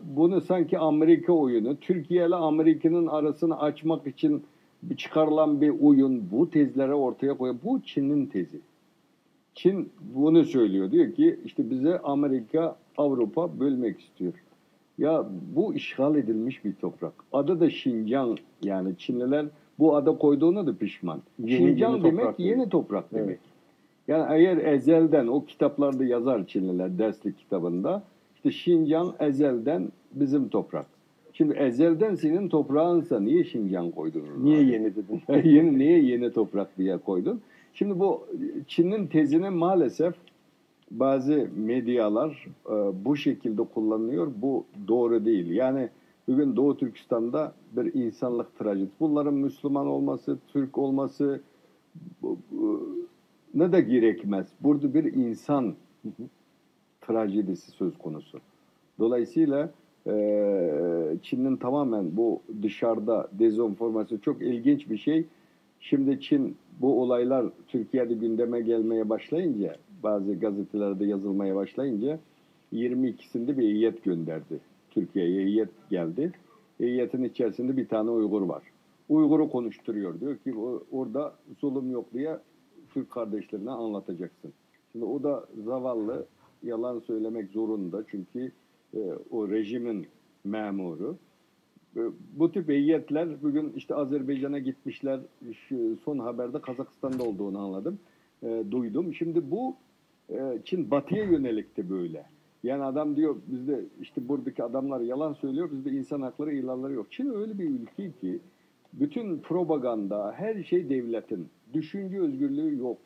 bunu sanki Amerika oyunu, Türkiye ile Amerika'nın arasını açmak için bir çıkarılan bir oyun, bu tezleri ortaya koyuyor. Bu Çin'in tezi. Çin bunu söylüyor. Diyor ki işte bize Amerika, Avrupa bölmek istiyor. Ya bu işgal edilmiş bir toprak. Adı da Şincan. Yani Çinliler bu ada koyduğuna da pişman. Şincan yeni demek toprak yeni toprak demek. Evet. Yani eğer ezelden o kitaplarda yazar Çinliler derslik kitabında işte Şincan ezelden bizim toprak. Şimdi ezelden senin toprağınsa niye Şincan koydun? Niye yeni dedin? Niye yeni toprak diye koydun? Şimdi bu Çin'in tezini maalesef bazı medyalar bu şekilde kullanıyor. Bu doğru değil. Yani bugün Doğu Türkistan'da bir insanlık trajedisi. Bunların Müslüman olması, Türk olması ne de gerekmez. Burada bir insan trajedisi söz konusu. Dolayısıyla Çin'in tamamen bu dışarıda dezenformasyon çok ilginç bir şey. Şimdi Çin bu olaylar Türkiye'de gündeme gelmeye başlayınca, bazı gazetelerde yazılmaya başlayınca 22'sinde bir heyet gönderdi. Türkiye'ye heyet geldi. Heyetin içerisinde bir tane Uygur var. Uygur'u konuşturuyor. Diyor ki orada zulüm yok diye Türk kardeşlerine anlatacaksın. Şimdi o da zavallı yalan söylemek zorunda. Çünkü o rejimin memuru. Bu tip heyetler bugün işte Azerbaycan'a gitmişler. Şu son haberde Kazakistan'da olduğunu anladım. Duydum. Şimdi bu Çin batıya yönelikti böyle. Yani adam diyor bizde işte buradaki adamlar yalan söylüyor. Bizde insan hakları ilanları yok. Çin öyle bir ülke ki bütün propaganda, her şey devletin. Düşünce özgürlüğü yok.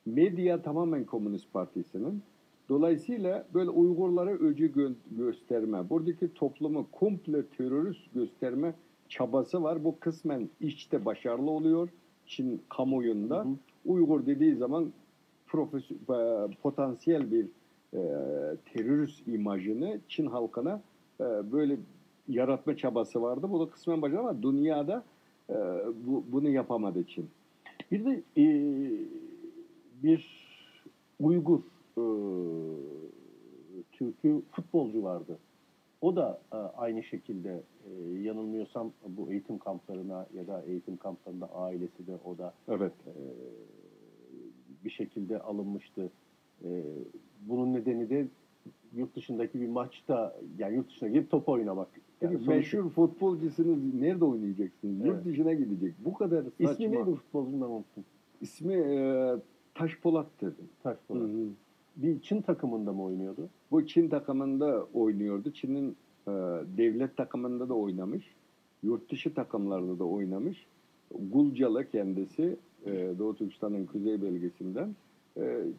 Medya tamamen Komünist Partisi'nin. Dolayısıyla böyle Uygurlara öcü gösterme, buradaki toplumu komple terörist gösterme çabası var. Bu kısmen içte başarılı oluyor Çin kamuoyunda. Uygur dediği zaman potansiyel bir terörist imajını Çin halkına böyle yaratma çabası vardı. Bu da kısmen başarılı ama dünyada bunu yapamadı Çin. Bir de bir Uygur Türk'ü futbolcu vardı. O da aynı şekilde yanılmıyorsam bu eğitim kamplarına ya da eğitim kamplarında ailesi de o da Evet. Bir şekilde alınmıştı. Bunun nedeni de yurt dışındaki bir maçta, yani yurt dışına gidip top oynamak. Yani Peki meşhur futbolcusunuz nerede oynayacaksınız? Evet. Yurt dışına gidecek. Bu kadar saçma. İsmi neydi futbolcunun, ben unuttum. İsmi Taşpolat'tı. Taşpolat. Hı hı. Bir Çin takımında mı oynuyordu? Bu Çin takımında oynuyordu. Çin'in devlet takımında da oynamış. Yurt dışı takımlarda da oynamış. Gulcalı kendisi Doğu Türkistan'ın kuzey bölgesinden.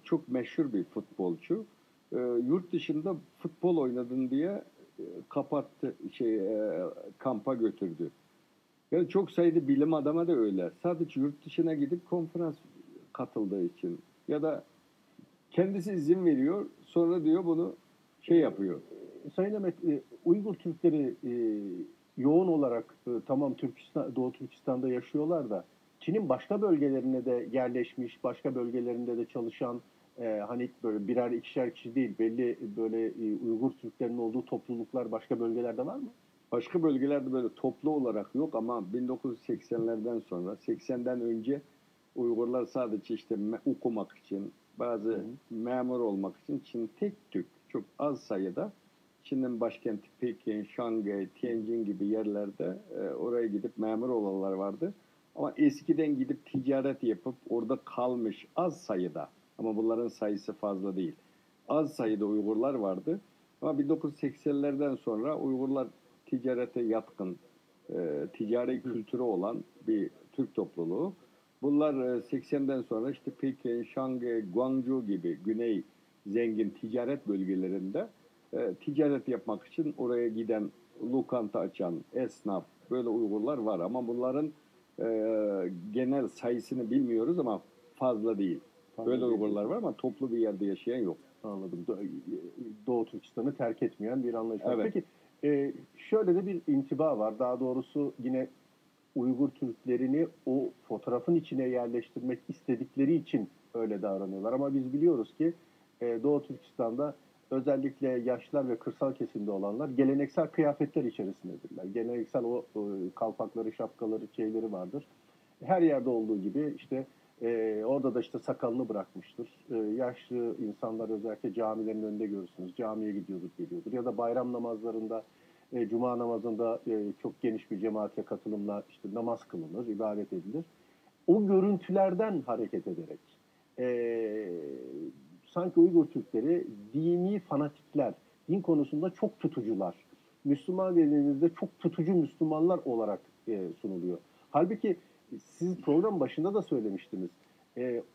Çok meşhur bir futbolcu. Yurt dışında futbol oynadın diye kapattı, kampa götürdü. Yani çok sayıda bilim adama da öyle. Sadece yurt dışına gidip konferans katıldığı için ya da kendisi izin veriyor, sonra diyor bunu yapıyor. Sayın Ahmet, Uygur Türkleri yoğun olarak tamam Doğu Türkistan'da yaşıyorlar da Çin'in başka bölgelerine de yerleşmiş, başka bölgelerinde de çalışan hani böyle birer ikişer kişi değil, belli böyle Uygur Türklerinin olduğu topluluklar başka bölgelerde var mı? Başka bölgelerde böyle toplu olarak yok ama 1980'lerden sonra, 80'den önce Uygurlar sadece işte okumak için, bazı memur olmak için Çin tek tük, çok az sayıda Çin'in başkenti Pekin, Şangay, Tianjin gibi yerlerde oraya gidip memur olanlar vardı. Ama eskiden gidip ticaret yapıp orada kalmış az sayıda, ama bunların sayısı fazla değil, az sayıda Uygurlar vardı. Ama 1980'lerden sonra Uygurlar ticarete yatkın, ticari kültürü olan bir Türk topluluğu. Bunlar 80'den sonra işte Pekin, Şangay, Guangzhou gibi güney zengin ticaret bölgelerinde ticaret yapmak için oraya giden, lokanta açan, esnaf, böyle Uygurlar var. Ama bunların genel sayısını bilmiyoruz ama fazla değil. Böyle Uygurlar var ama toplu bir yerde yaşayan yok. Anladım. Doğu Türkistan'ı terk etmeyen bir anlayış var. Evet. Peki şöyle de bir intiba var. Daha doğrusu yine Uygur Türklerini o fotoğrafın içine yerleştirmek istedikleri için öyle davranıyorlar. Ama biz biliyoruz ki Doğu Türkistan'da özellikle yaşlılar ve kırsal kesimde olanlar geleneksel kıyafetler içerisindedirler. Geleneksel o kalpakları, şapkaları, şeyleri vardır. her yerde olduğu gibi işte orada da işte sakalını bırakmıştır. Yaşlı insanlar özellikle camilerin önünde görürsünüz. Camiye gidiyordur, geliyordur. Ya da bayram namazlarında, cuma namazında çok geniş bir cemaatle katılımla işte namaz kılınır, ibadet edilir. O görüntülerden hareket ederek sanki Uygur Türkleri dini fanatikler, din konusunda çok tutucular. Müslüman dediğinizde çok tutucu Müslümanlar olarak sunuluyor. Halbuki siz program başında da söylemiştiniz.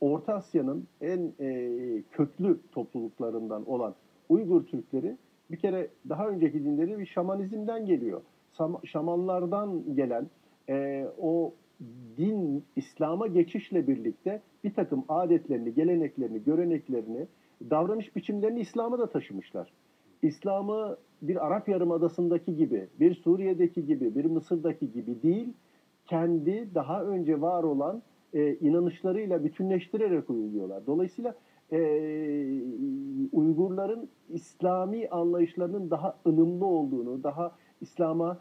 Orta Asya'nın en köklü topluluklarından olan Uygur Türkleri bir kere daha önceki dinleri bir şamanizmden geliyor. Şamanlardan gelen o din, İslam'a geçişle birlikte bir takım adetlerini, geleneklerini, göreneklerini, davranış biçimlerini İslam'a da taşımışlar. İslam'ı bir Arap Yarımadası'ndaki gibi, bir Suriye'deki gibi, bir Mısır'daki gibi değil, kendi daha önce var olan inanışlarıyla bütünleştirerek uyguluyorlar. Dolayısıyla Uygurların İslami anlayışlarının daha ılımlı olduğunu, daha İslam'a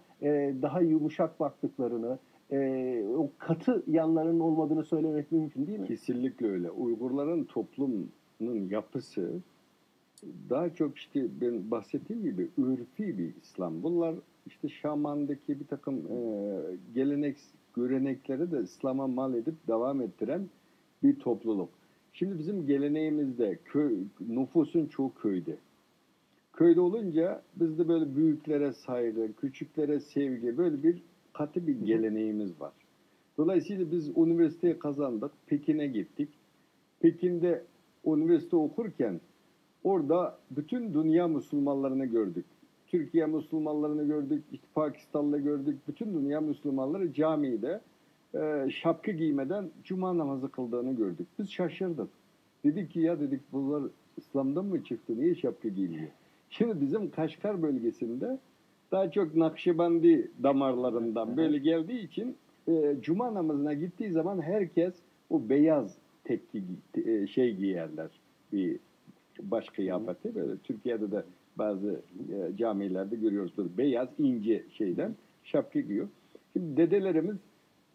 daha yumuşak baktıklarını, o katı yanlarının olmadığını söylemek mümkün değil mi? Kesinlikle öyle. Uygurların toplumunun yapısı daha çok işte ben bahsettiğim gibi ürfi bir İslam. Bunlar işte Şaman'daki bir takım gelenek, görenekleri de İslam'a mal edip devam ettiren bir topluluk. Şimdi bizim geleneğimizde nüfusun çoğu köyde. Köyde olunca bizde böyle büyüklere saygı, küçüklere sevgi, böyle bir katı bir geleneğimiz var. Dolayısıyla biz üniversiteyi kazandık, Pekin'e gittik. Pekin'de üniversite okurken orada bütün dünya Müslümanlarını gördük. Türkiye Müslümanlarını gördük, işte Pakistanlı gördük. Bütün dünya Müslümanları camide şapka giymeden cuma namazı kıldığını gördük. Biz şaşırdık. Dedik ki ya dedik bunlar İslam'dan mı çıktı? Niye şapka giymiyor? Şimdi bizim Kaşgar bölgesinde daha çok Nakşibendi damarlarından böyle geldiği için cuma namazına gittiği zaman herkes o beyaz tekki şey giyerler. Bir baş kıyafeti böyle Türkiye'de de bazı camilerde görüyoruzdur. Beyaz ince şeyden şapka giyiyor. Şimdi dedelerimiz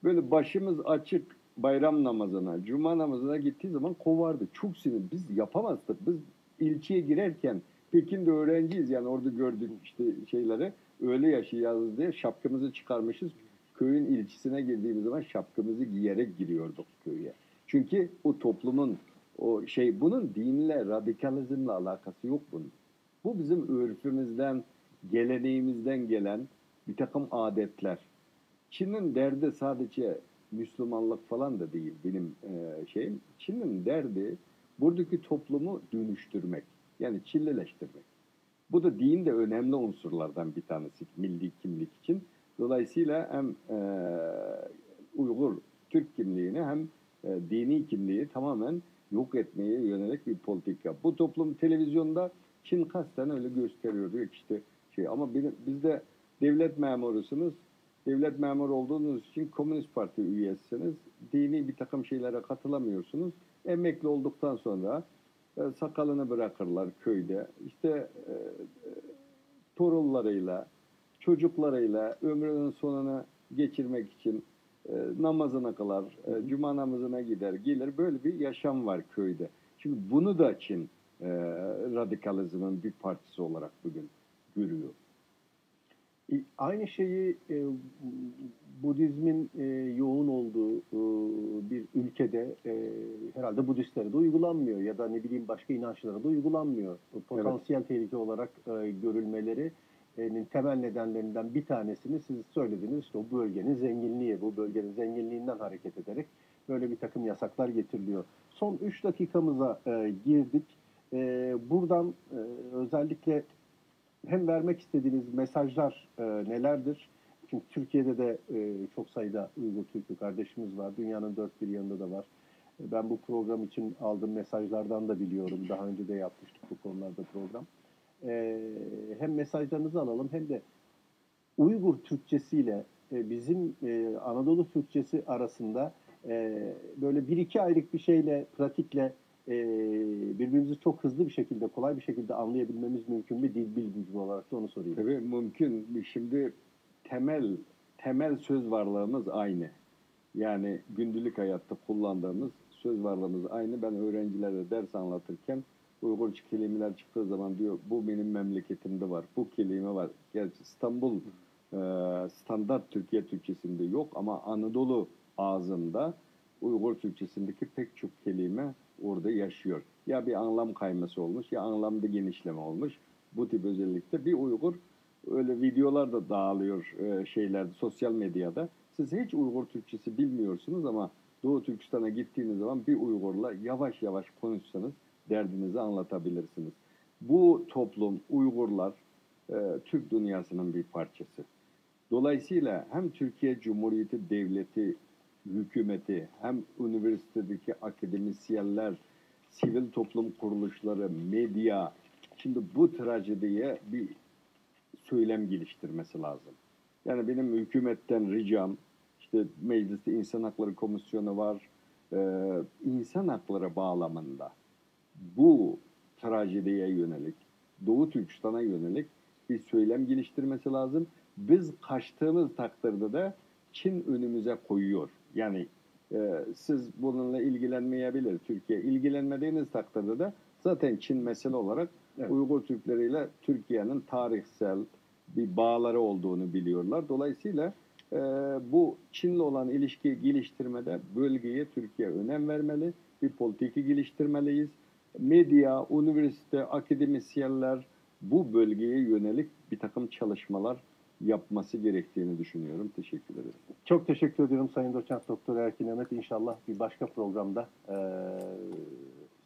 böyle başımız açık bayram namazına, cuma namazına gittiği zaman kovardı. Çok sinir. Biz yapamazdık. Biz ilçeye girerken Pekin'de öğrenciyiz yani orada gördük işte şeyleri öyle yaşayacağız diye şapkamızı çıkarmışız. Köyün ilçesine girdiğimiz zaman şapkamızı giyerek giriyorduk köye. Çünkü o toplumun o şey bunun dinle, radikalizmle alakası yok bunun. Bu bizim örfümüzden, geleneğimizden gelen bir takım adetler. Çin'in derdi sadece Müslümanlık falan da değil benim şeyim. Çin'in derdi buradaki toplumu dönüştürmek. Yani Çinlileştirmek. Bu da din de önemli unsurlardan bir tanesi milli kimlik için. Dolayısıyla hem Uygur Türk kimliğini hem dini kimliği tamamen yok etmeye yönelik bir politika. Bu toplum televizyonda Çin kasten öyle gösteriyor diyor ki işte şey ama biz de devlet memurusunuz. Devlet memuru olduğunuz için Komünist Parti üyesiniz. Dini bir takım şeylere katılamıyorsunuz. Emekli olduktan sonra sakalını bırakırlar köyde. İşte torunlarıyla, çocuklarıyla ömrünün sonunu geçirmek için namazını kılar, cuma namazına gider, gelir. Böyle bir yaşam var köyde. Şimdi bunu da Çin radikalizmin bir partisi olarak bugün görüyor. Aynı şeyi Budizmin yoğun olduğu bir ülkede herhalde Budistlere de uygulanmıyor ya da ne bileyim başka inançlara da uygulanmıyor. Potansiyel tehlike olarak görülmelerinin temel nedenlerinden bir tanesini siz söylediniz. İşte o bölgenin zenginliği, bu bölgenin zenginliğinden hareket ederek böyle bir takım yasaklar getiriliyor. Son 3 dakikamıza girdik. Buradan özellikle hem vermek istediğiniz mesajlar nelerdir? Çünkü Türkiye'de de çok sayıda Uygur Türk'ü kardeşimiz var. Dünyanın dört bir yanında da var. Ben bu program için aldığım mesajlardan da biliyorum. Daha önce de yapmıştık bu konularda program. Hem mesajlarınızı alalım hem de Uygur Türkçesiyle bizim Anadolu Türkçesi arasında böyle bir iki aylık bir şeyle, pratikle birbirimizi çok hızlı bir şekilde, kolay bir şekilde anlayabilmemiz mümkün mü? Dil bilgisi olarak da onu sorayım. Tabii mümkün. Şimdi temel söz varlığımız aynı. Yani gündelik hayatta kullandığımız söz varlığımız aynı. Ben öğrencilere ders anlatırken Uygurca kelimeler çıktığı zaman diyor bu benim memleketimde var. Bu kelime var. Gerçi İstanbul standart Türkiye Türkçesinde yok ama Anadolu ağzında Uygur Türkçesindeki pek çok kelime orada yaşıyor. Ya bir anlam kayması olmuş ya anlamda genişleme olmuş. Bu tip özellikle bir Uygur öyle videolar da dağılıyor sosyal medyada. Siz hiç Uygur Türkçesi bilmiyorsunuz ama Doğu Türkistan'a gittiğiniz zaman bir Uygur'la yavaş yavaş konuşsanız derdinizi anlatabilirsiniz. Bu toplum, Uygurlar, Türk dünyasının bir parçası. Dolayısıyla hem Türkiye Cumhuriyeti Devleti, hükümeti, hem üniversitedeki akademisyenler, sivil toplum kuruluşları, medya, şimdi bu trajediye bir söylem geliştirmesi lazım. Yani benim hükümetten ricam, işte mecliste İnsan Hakları Komisyonu var, insan hakları bağlamında bu trajediye yönelik, Doğu Türkistan'a yönelik bir söylem geliştirmesi lazım. Biz kaçtığımız takdirde de Çin önümüze koyuyor. Yani siz bununla ilgilenmeyebilir. Türkiye ilgilenmediğiniz takdirde de zaten Çin mesele olarak Uygur Türkleriyle Türkiye'nin tarihsel bir bağları olduğunu biliyorlar. Dolayısıyla bu Çin'le olan ilişkiyi geliştirmede bölgeye Türkiye önem vermeli. Bir politika geliştirmeliyiz. Medya, üniversite, akademisyenler bu bölgeye yönelik bir takım çalışmalar yapması gerektiğini düşünüyorum. Teşekkür ederim. Çok teşekkür ediyorum Sayın Doçent Doktor Erkin Emet. İnşallah bir başka programda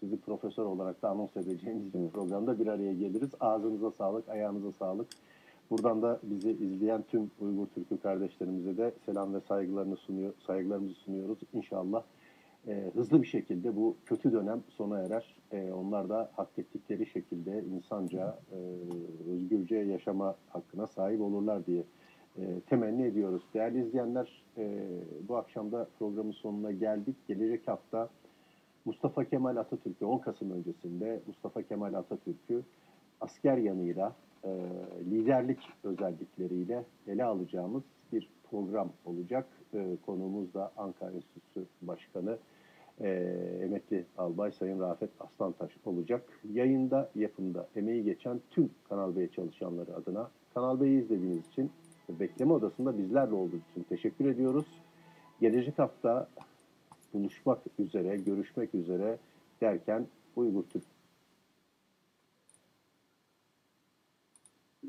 sizi profesör olarak da anons edeceğimiz bir programda bir araya geliriz. Ağzınıza sağlık, ayağınıza sağlık. Buradan da bizi izleyen tüm Uygur Türk'ü kardeşlerimize de selam ve saygılarımızı sunuyoruz. İnşallah hızlı bir şekilde bu kötü dönem sona erer. Onlar da hak ettikleri şekilde insanca, özgürce yaşama hakkına sahip olurlar diye temenni ediyoruz. Değerli izleyenler, bu akşam da programın sonuna geldik. Gelecek hafta Mustafa Kemal Atatürk'ü, 10 Kasım öncesinde Mustafa Kemal Atatürk'ü asker yanıyla, liderlik özellikleriyle ele alacağımız bir program olacak. Konuğumuz da Ankara Enstitüsü Başkanı emekli albay Sayın Rafet Aslantaş olacak. Yayında, yapımda emeği geçen tüm Kanal B çalışanları adına Kanal B'yi izlediğiniz için, bekleme odasında bizlerle olduğunuz için teşekkür ediyoruz. Gelecek hafta buluşmak üzere, görüşmek üzere derken Uygur Türk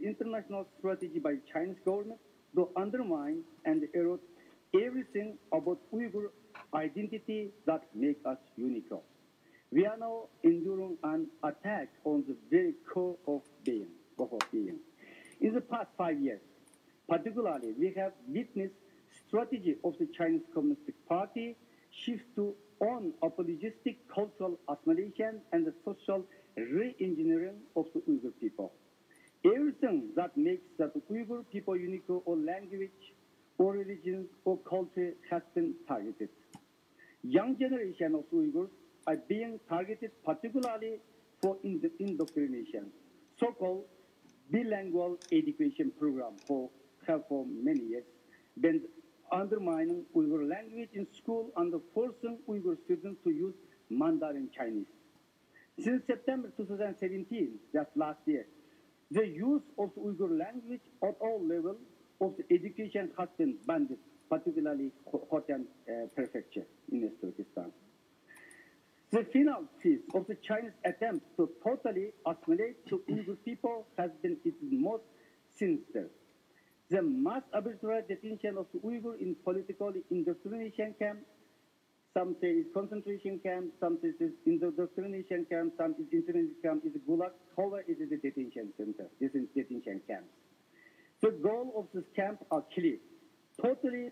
International strategy by Chinese government to undermine and erode everything about Uyghur identity that makes us unique. We are now enduring an attack on the very core of being. In the past 5 years, particularly, we have witnessed strategy of the Chinese Communist Party shift to unapologetic cultural assimilation and the social re-engineering of the Uyghur people. Everything that makes the Uyghur people unique or language or religion or culture has been targeted. Young generation of Uyghurs are being targeted particularly for indoctrination. So-called bilingual education program have for many years been undermining Uyghur language in school and forcing Uyghur students to use Mandarin Chinese. Since September 2017, just last year, the use of the Uyghur language at all levels of the education has been banned, particularly Khotan prefecture in East Turkestan. The final phase of the Chinese attempt to totally assimilate the Uyghur people has been its most sinister. The mass arbitrary detention of the Uyghur in political indoctrination camp, some say it's concentration camp, some say it's indoctrination camp, some is internment camp, is Gulag, however it is a detention center, this is detention camps. The goal of this camp are clear, totally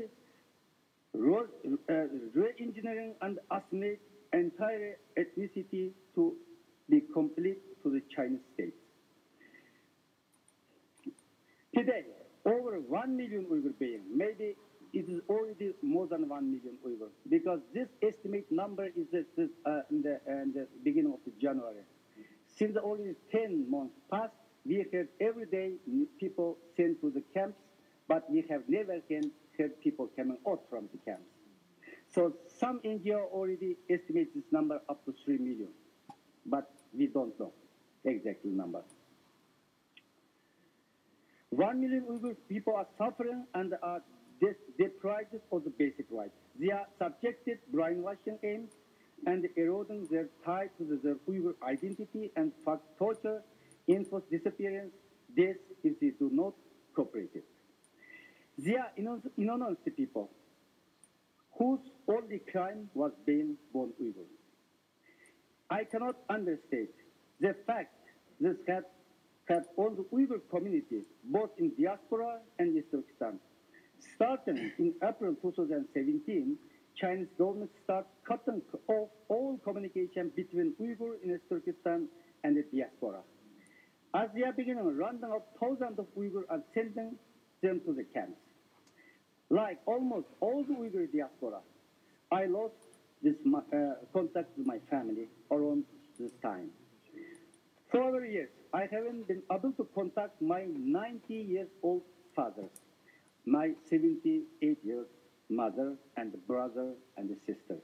re-engineering and assimilate entire ethnicity to be complete to the Chinese state. Today, over 1 million Uyghur beings, maybe it is already more than 1 million Uyghur, because this estimate number is in the beginning of January. Since already 10 months passed, we heard every day people sent to the camps, but we have never heard people coming out from the camps. NGO already estimates this number up to 3 million, but we don't know the exact number. 1 million Uyghur people are suffering and are deprived of the basic rights. They are subjected brainwashing aims and eroding their tie to their Uyghur identity and fact torture, enforced disappearance, death if they do not cooperate. They are innocent people whose only crime was being born Uyghur. I cannot understate the fact this had on the Uyghur community, both in diaspora and East Turkestan. Starting in April 2017, Chinese government started cutting off all communication between Uyghur in East Turkestan and the diaspora. As they are beginning rounding up thousands of Uyghur and sending them to the camps. Like almost all the Uyghur diaspora, I lost this contact with my family around this time. For over years, I haven't been able to contact my 90-year-old father, my 78-year-old mother and brother and sisters.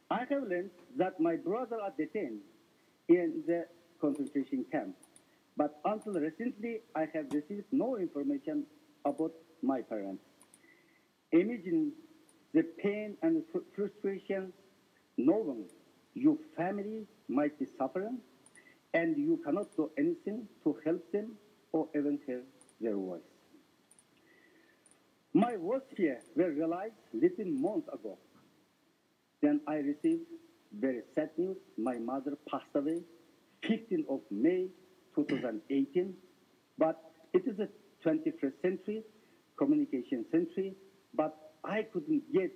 I have learned that my brother are detained in the concentration camp, but until recently, I have received no information about my parents. Imagine the pain and frustration knowing your family might be suffering and you cannot do anything to help them or even hear their voice. My worst fear were realized little months ago. Then I received very sad news. My mother passed away 15th of May 2018. But it is a 21st century, communication century, but I couldn't get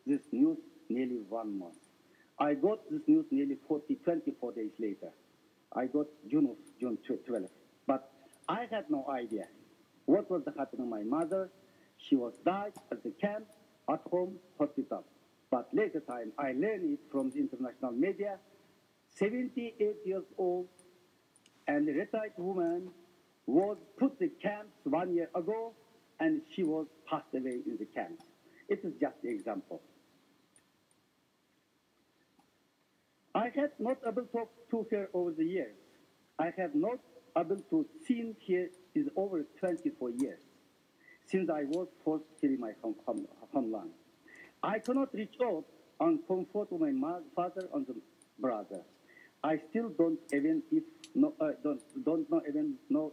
this news nearly 1 month. I got this news nearly 24 days later. I got June 12th. But I had no idea what was happening to my mother. She was died at the camp, at home, hospital. But later time, I learned it from the international media. 78 years old and a retired woman was put in camps 1 year ago, and she was passed away in the camps. It is just an example. I have not able to talk to her over the years. I have not able to see her is over 24 years since I was forced to leave my homeland. I cannot reach out and comfort my father and the brother. I still don't even know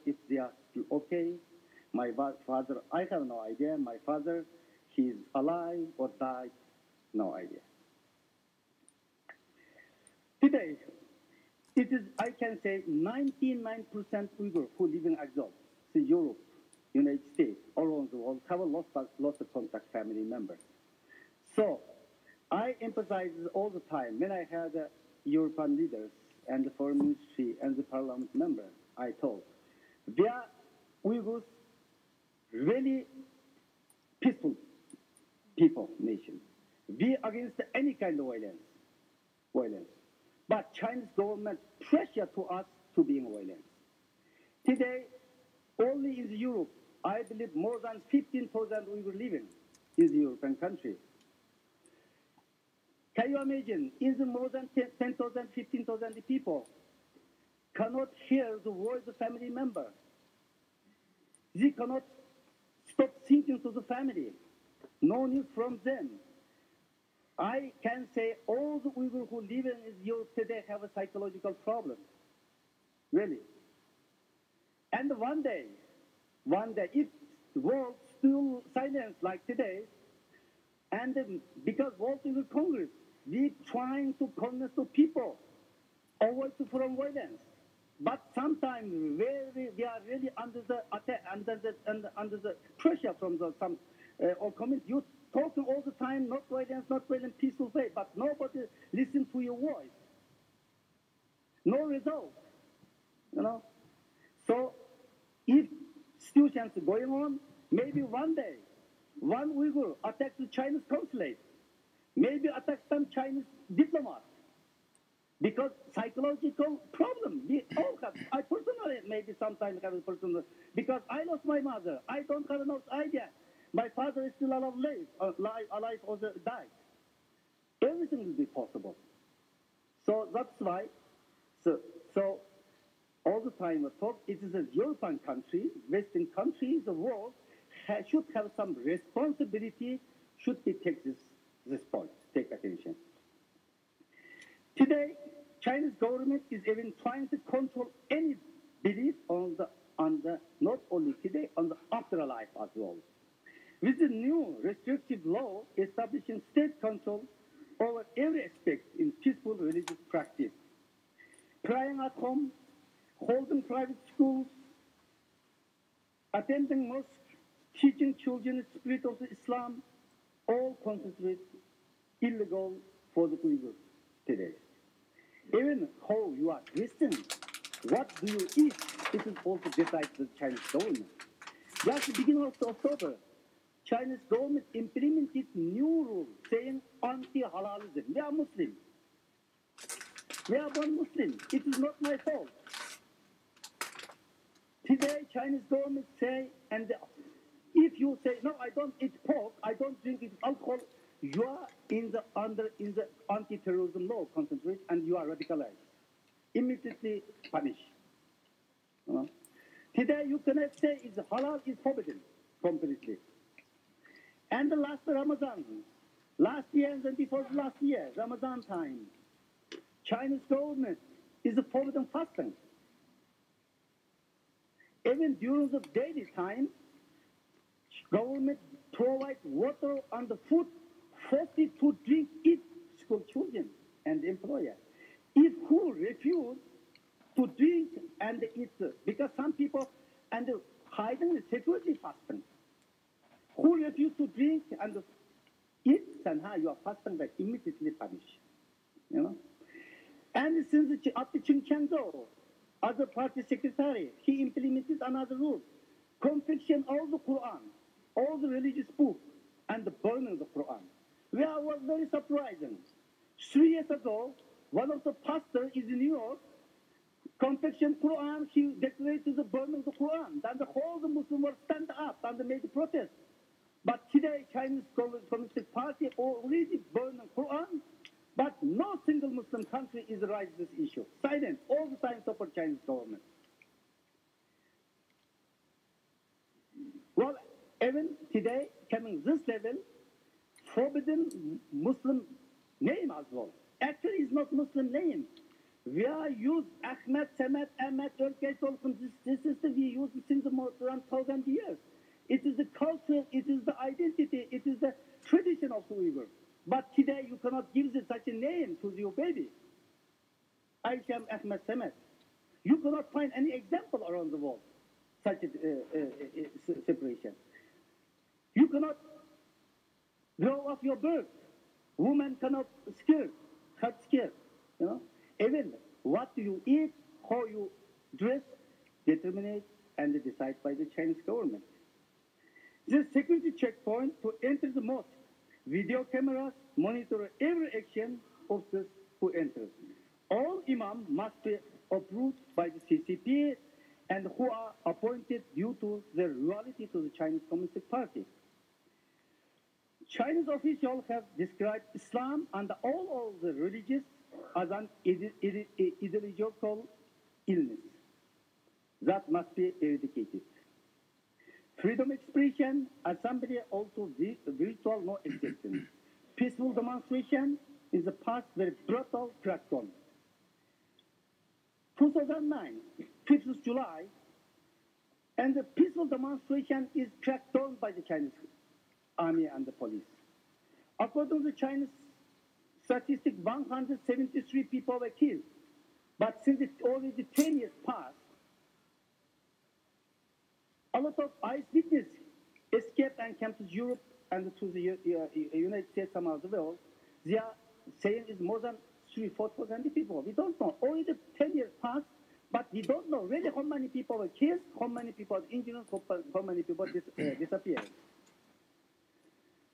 if they are still okay. My father, I have no idea. My father, he is alive or died, no idea. Today, it is, I can say, 99% Uyghur who live in exile, in Europe, United States, all around the world, have lost of contact family members. So, I emphasize all the time, when I had European leaders and the foreign ministry and the parliament members, I told, they are Uyghurs really peaceful people, nation. We against any kind of violence. But Chinese government pressure to us to be in violence. Today, only in Europe, I believe more than 15,000 Uyghur living in the European country. Can you imagine, in the more than 10,000, 15,000 people cannot hear the voice of family member. They cannot stop thinking to the family. No news from them. I can say all the Uyghur who live in Europe today have a psychological problem. Really. And one day, if the world still silent like today, and because World Uyghur Congress, we trying to convince the people avoid from violence. But sometimes we are really under the attack, under the pressure from some or community. You talking all the time, not violent, peaceful way, but nobody listen to your voice. No result, you know. So if situations are going on, maybe one day, one Uyghur attacks the Chinese consulate, maybe attacks some Chinese diplomats. Because psychological problem, we all have. I personally maybe sometimes have a personal, because I lost my mother. I don't have no idea. My father is still alive or died. everything will be possible. So that's why, so all the time we talk, it is a European country, Western countries, the world should have some responsibility, should be take this point, take attention. Today, Chinese government is even trying to control any belief on the not only today, on the afterlife as well. With the new restrictive law establishing state control over every aspect in peaceful religious practice, praying at home, holding private schools, attending mosque, teaching children the spirit of Islam, all considered illegal for the Uyghurs today. Even how you are Christian, what do you eat, it is also decided by the Chinese government. Just the beginning of October, Chinese government implemented new rules saying anti-halalism. We are Muslim. We are born Muslim. It is not my fault. Today, Chinese government say, and if you say, no, I don't eat pork, I don't drink alcohol, you are in the anti-terrorism law concentrate, and you are radicalized. Immediately punished. Today, you cannot say it's halal is forbidden completely. And the last Ramadan, last year and then before last year, Ramadan time, Chinese government is forbidden fasting. Even during the daily time, government provides water and the food for to drink, eat school children and employer. If who refuse to drink and eat, because some people and hiding the security fasting, who refuse to drink and eat, somehow you are fasting, that immediately punished. You know? And since after Qin Changzhou, as a party secretary, he implemented another rule: confiscation of the Quran, all the religious books, and the burning of the Quran. We was very surprising. 3 years ago, one of the pastors in New York, confiscation Quran, he declared to the burning of the Quran. Then the whole Muslim world stand up and they made a protest. But today, Chinese Communist Party already burned the Quran, but no single Muslim country is raising this issue. Silent, all the time support Chinese government. Well, even today, coming this level, forbidden Muslim name as well. Actually, it's not Muslim name. We are used Ahmed, Samet, Ahmed, Turkish, this is the we use since more than 1,000 years. It is the culture, it is the identity, it is the tradition of the Uyghur. But today you cannot give such a name to your baby. Aisham Ahmed Samet. You cannot find any example around the world, such a separation. You cannot grow off your birth. Women cannot cut skirt. You know? Even what do you eat, how you dress, determined and decide by the Chinese government. This security checkpoint to enter the mosque, video cameras monitor every action of those who enters. All imams must be approved by the CCP and who are appointed due to their loyalty to the Chinese Communist Party. Chinese officials have described Islam and all the religions as an ideological illness that must be eradicated. Freedom expression, assembly also virtual no exception. Peaceful demonstration is the past very brutal crackdown. 2009, 5th of July, and the peaceful demonstration is cracked down by the Chinese army and the police. According to the Chinese statistics, 173 people were killed. But since it's already 10 years passed, a lot of eyewitnesses escaped and came to Europe and to the United States, some of the world. They are saying it's more than 3,000-4,000 people. We don't know. Already 10 years passed, but we don't know really how many people were killed, how many people were injured, how many people disappeared.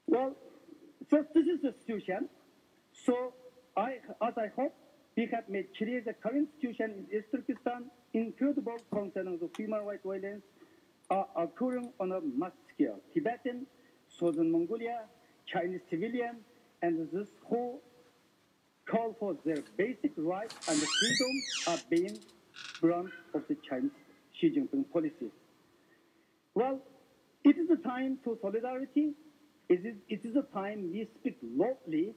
Well, so this is the situation. So, as I hope, we have made clear the current situation in East Turkestan, incredible concerning the human rights violence are occurring on a mass scale. Tibetan, Southern Mongolia, Chinese civilian, and this whole call for their basic rights and freedom are being front of the Chinese Xi Jinping policy. Well, it is a time to solidarity. It is a time we speak loudly.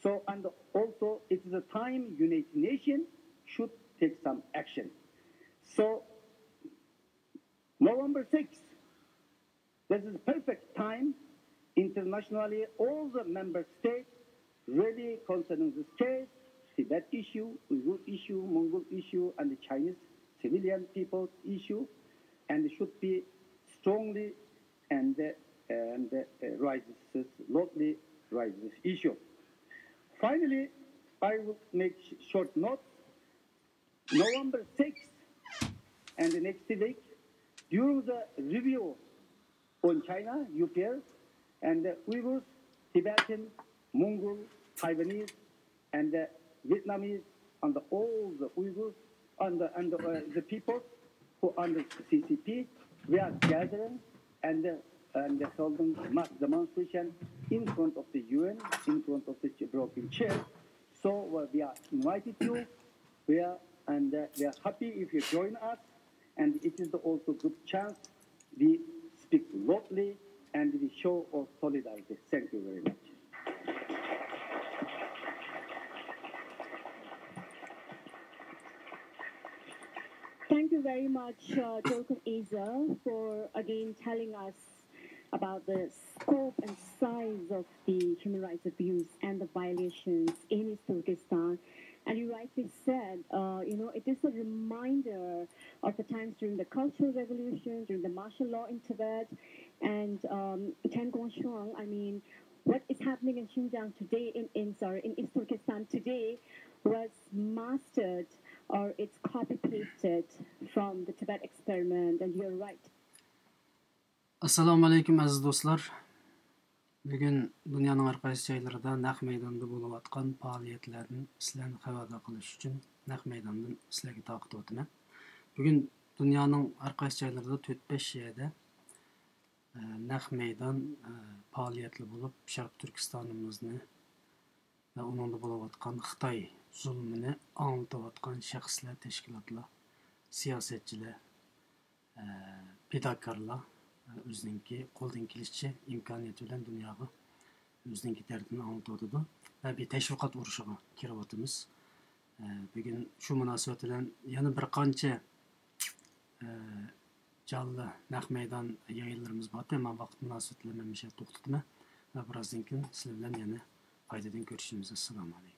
So, and also it is a time United Nations should take some action. So, November 6th, this is perfect time. Internationally, all the member states really concerning this case, Tibet issue, Uyghur issue, Mongol issue, and the Chinese civilian people issue, and should be strongly and loudly raise this issue. Finally, I will make short notes. November 6th and the next week, during the review on China, UPL, and the Uyghurs, Tibetan, Mongol, Taiwanese, and the Vietnamese, and all the Uyghurs, and the people who under CCP, we are gathering and holding mass demonstration in front of the UN, in front of the broken chair. So we are invited you. We are happy if you join us, and it is also good chance we speak loudly and we show our solidarity. Thank you very much. Thank you very much, Turkmen Isa, for again telling us about the scope and size of the human rights abuse and the violations in East Turkestan. And you rightly said, it is a reminder of the times during the Cultural Revolution, during the martial law in Tibet, and Chen Guongshuang. I mean, what is happening in Xinjiang today, in East Turkestan today, was mastered or it's copy-pasted from the Tibet experiment, and you're right. Assalomu alaykum aziz do'stlar. Bugun dunyoning har qaysi joylarida naq maydonda bo'layotgan faoliyatlarni sizlarni xabardor qilish uchun naq maydondan sizlarga taqdim etaman. Bugun dunyoning har qaysi joylarida 4-5 yerda naq maydon faoliyatli bo'lib, Sharq Turkistonimizni va uningda bo'layotgan Xitoy zulmini anlatayotgan shaxslar, tashkilotlar, siyosatchilar, fidokorlar o'zininki qo'ldan kelishicha imkoniyat bilan dunyoga o'zininki dardini anlatadi va bir tashviqot urushiga kiryapmiz. Bugun shu munosabat bilan yana bir qancha jonli naq maydon yayinlarimiz bor. Men vaqt munosabat bilan to'xtatman va birozdan keyin sizlar bilan yana qaytadan ko'rishamiz. Assalomu alaykum.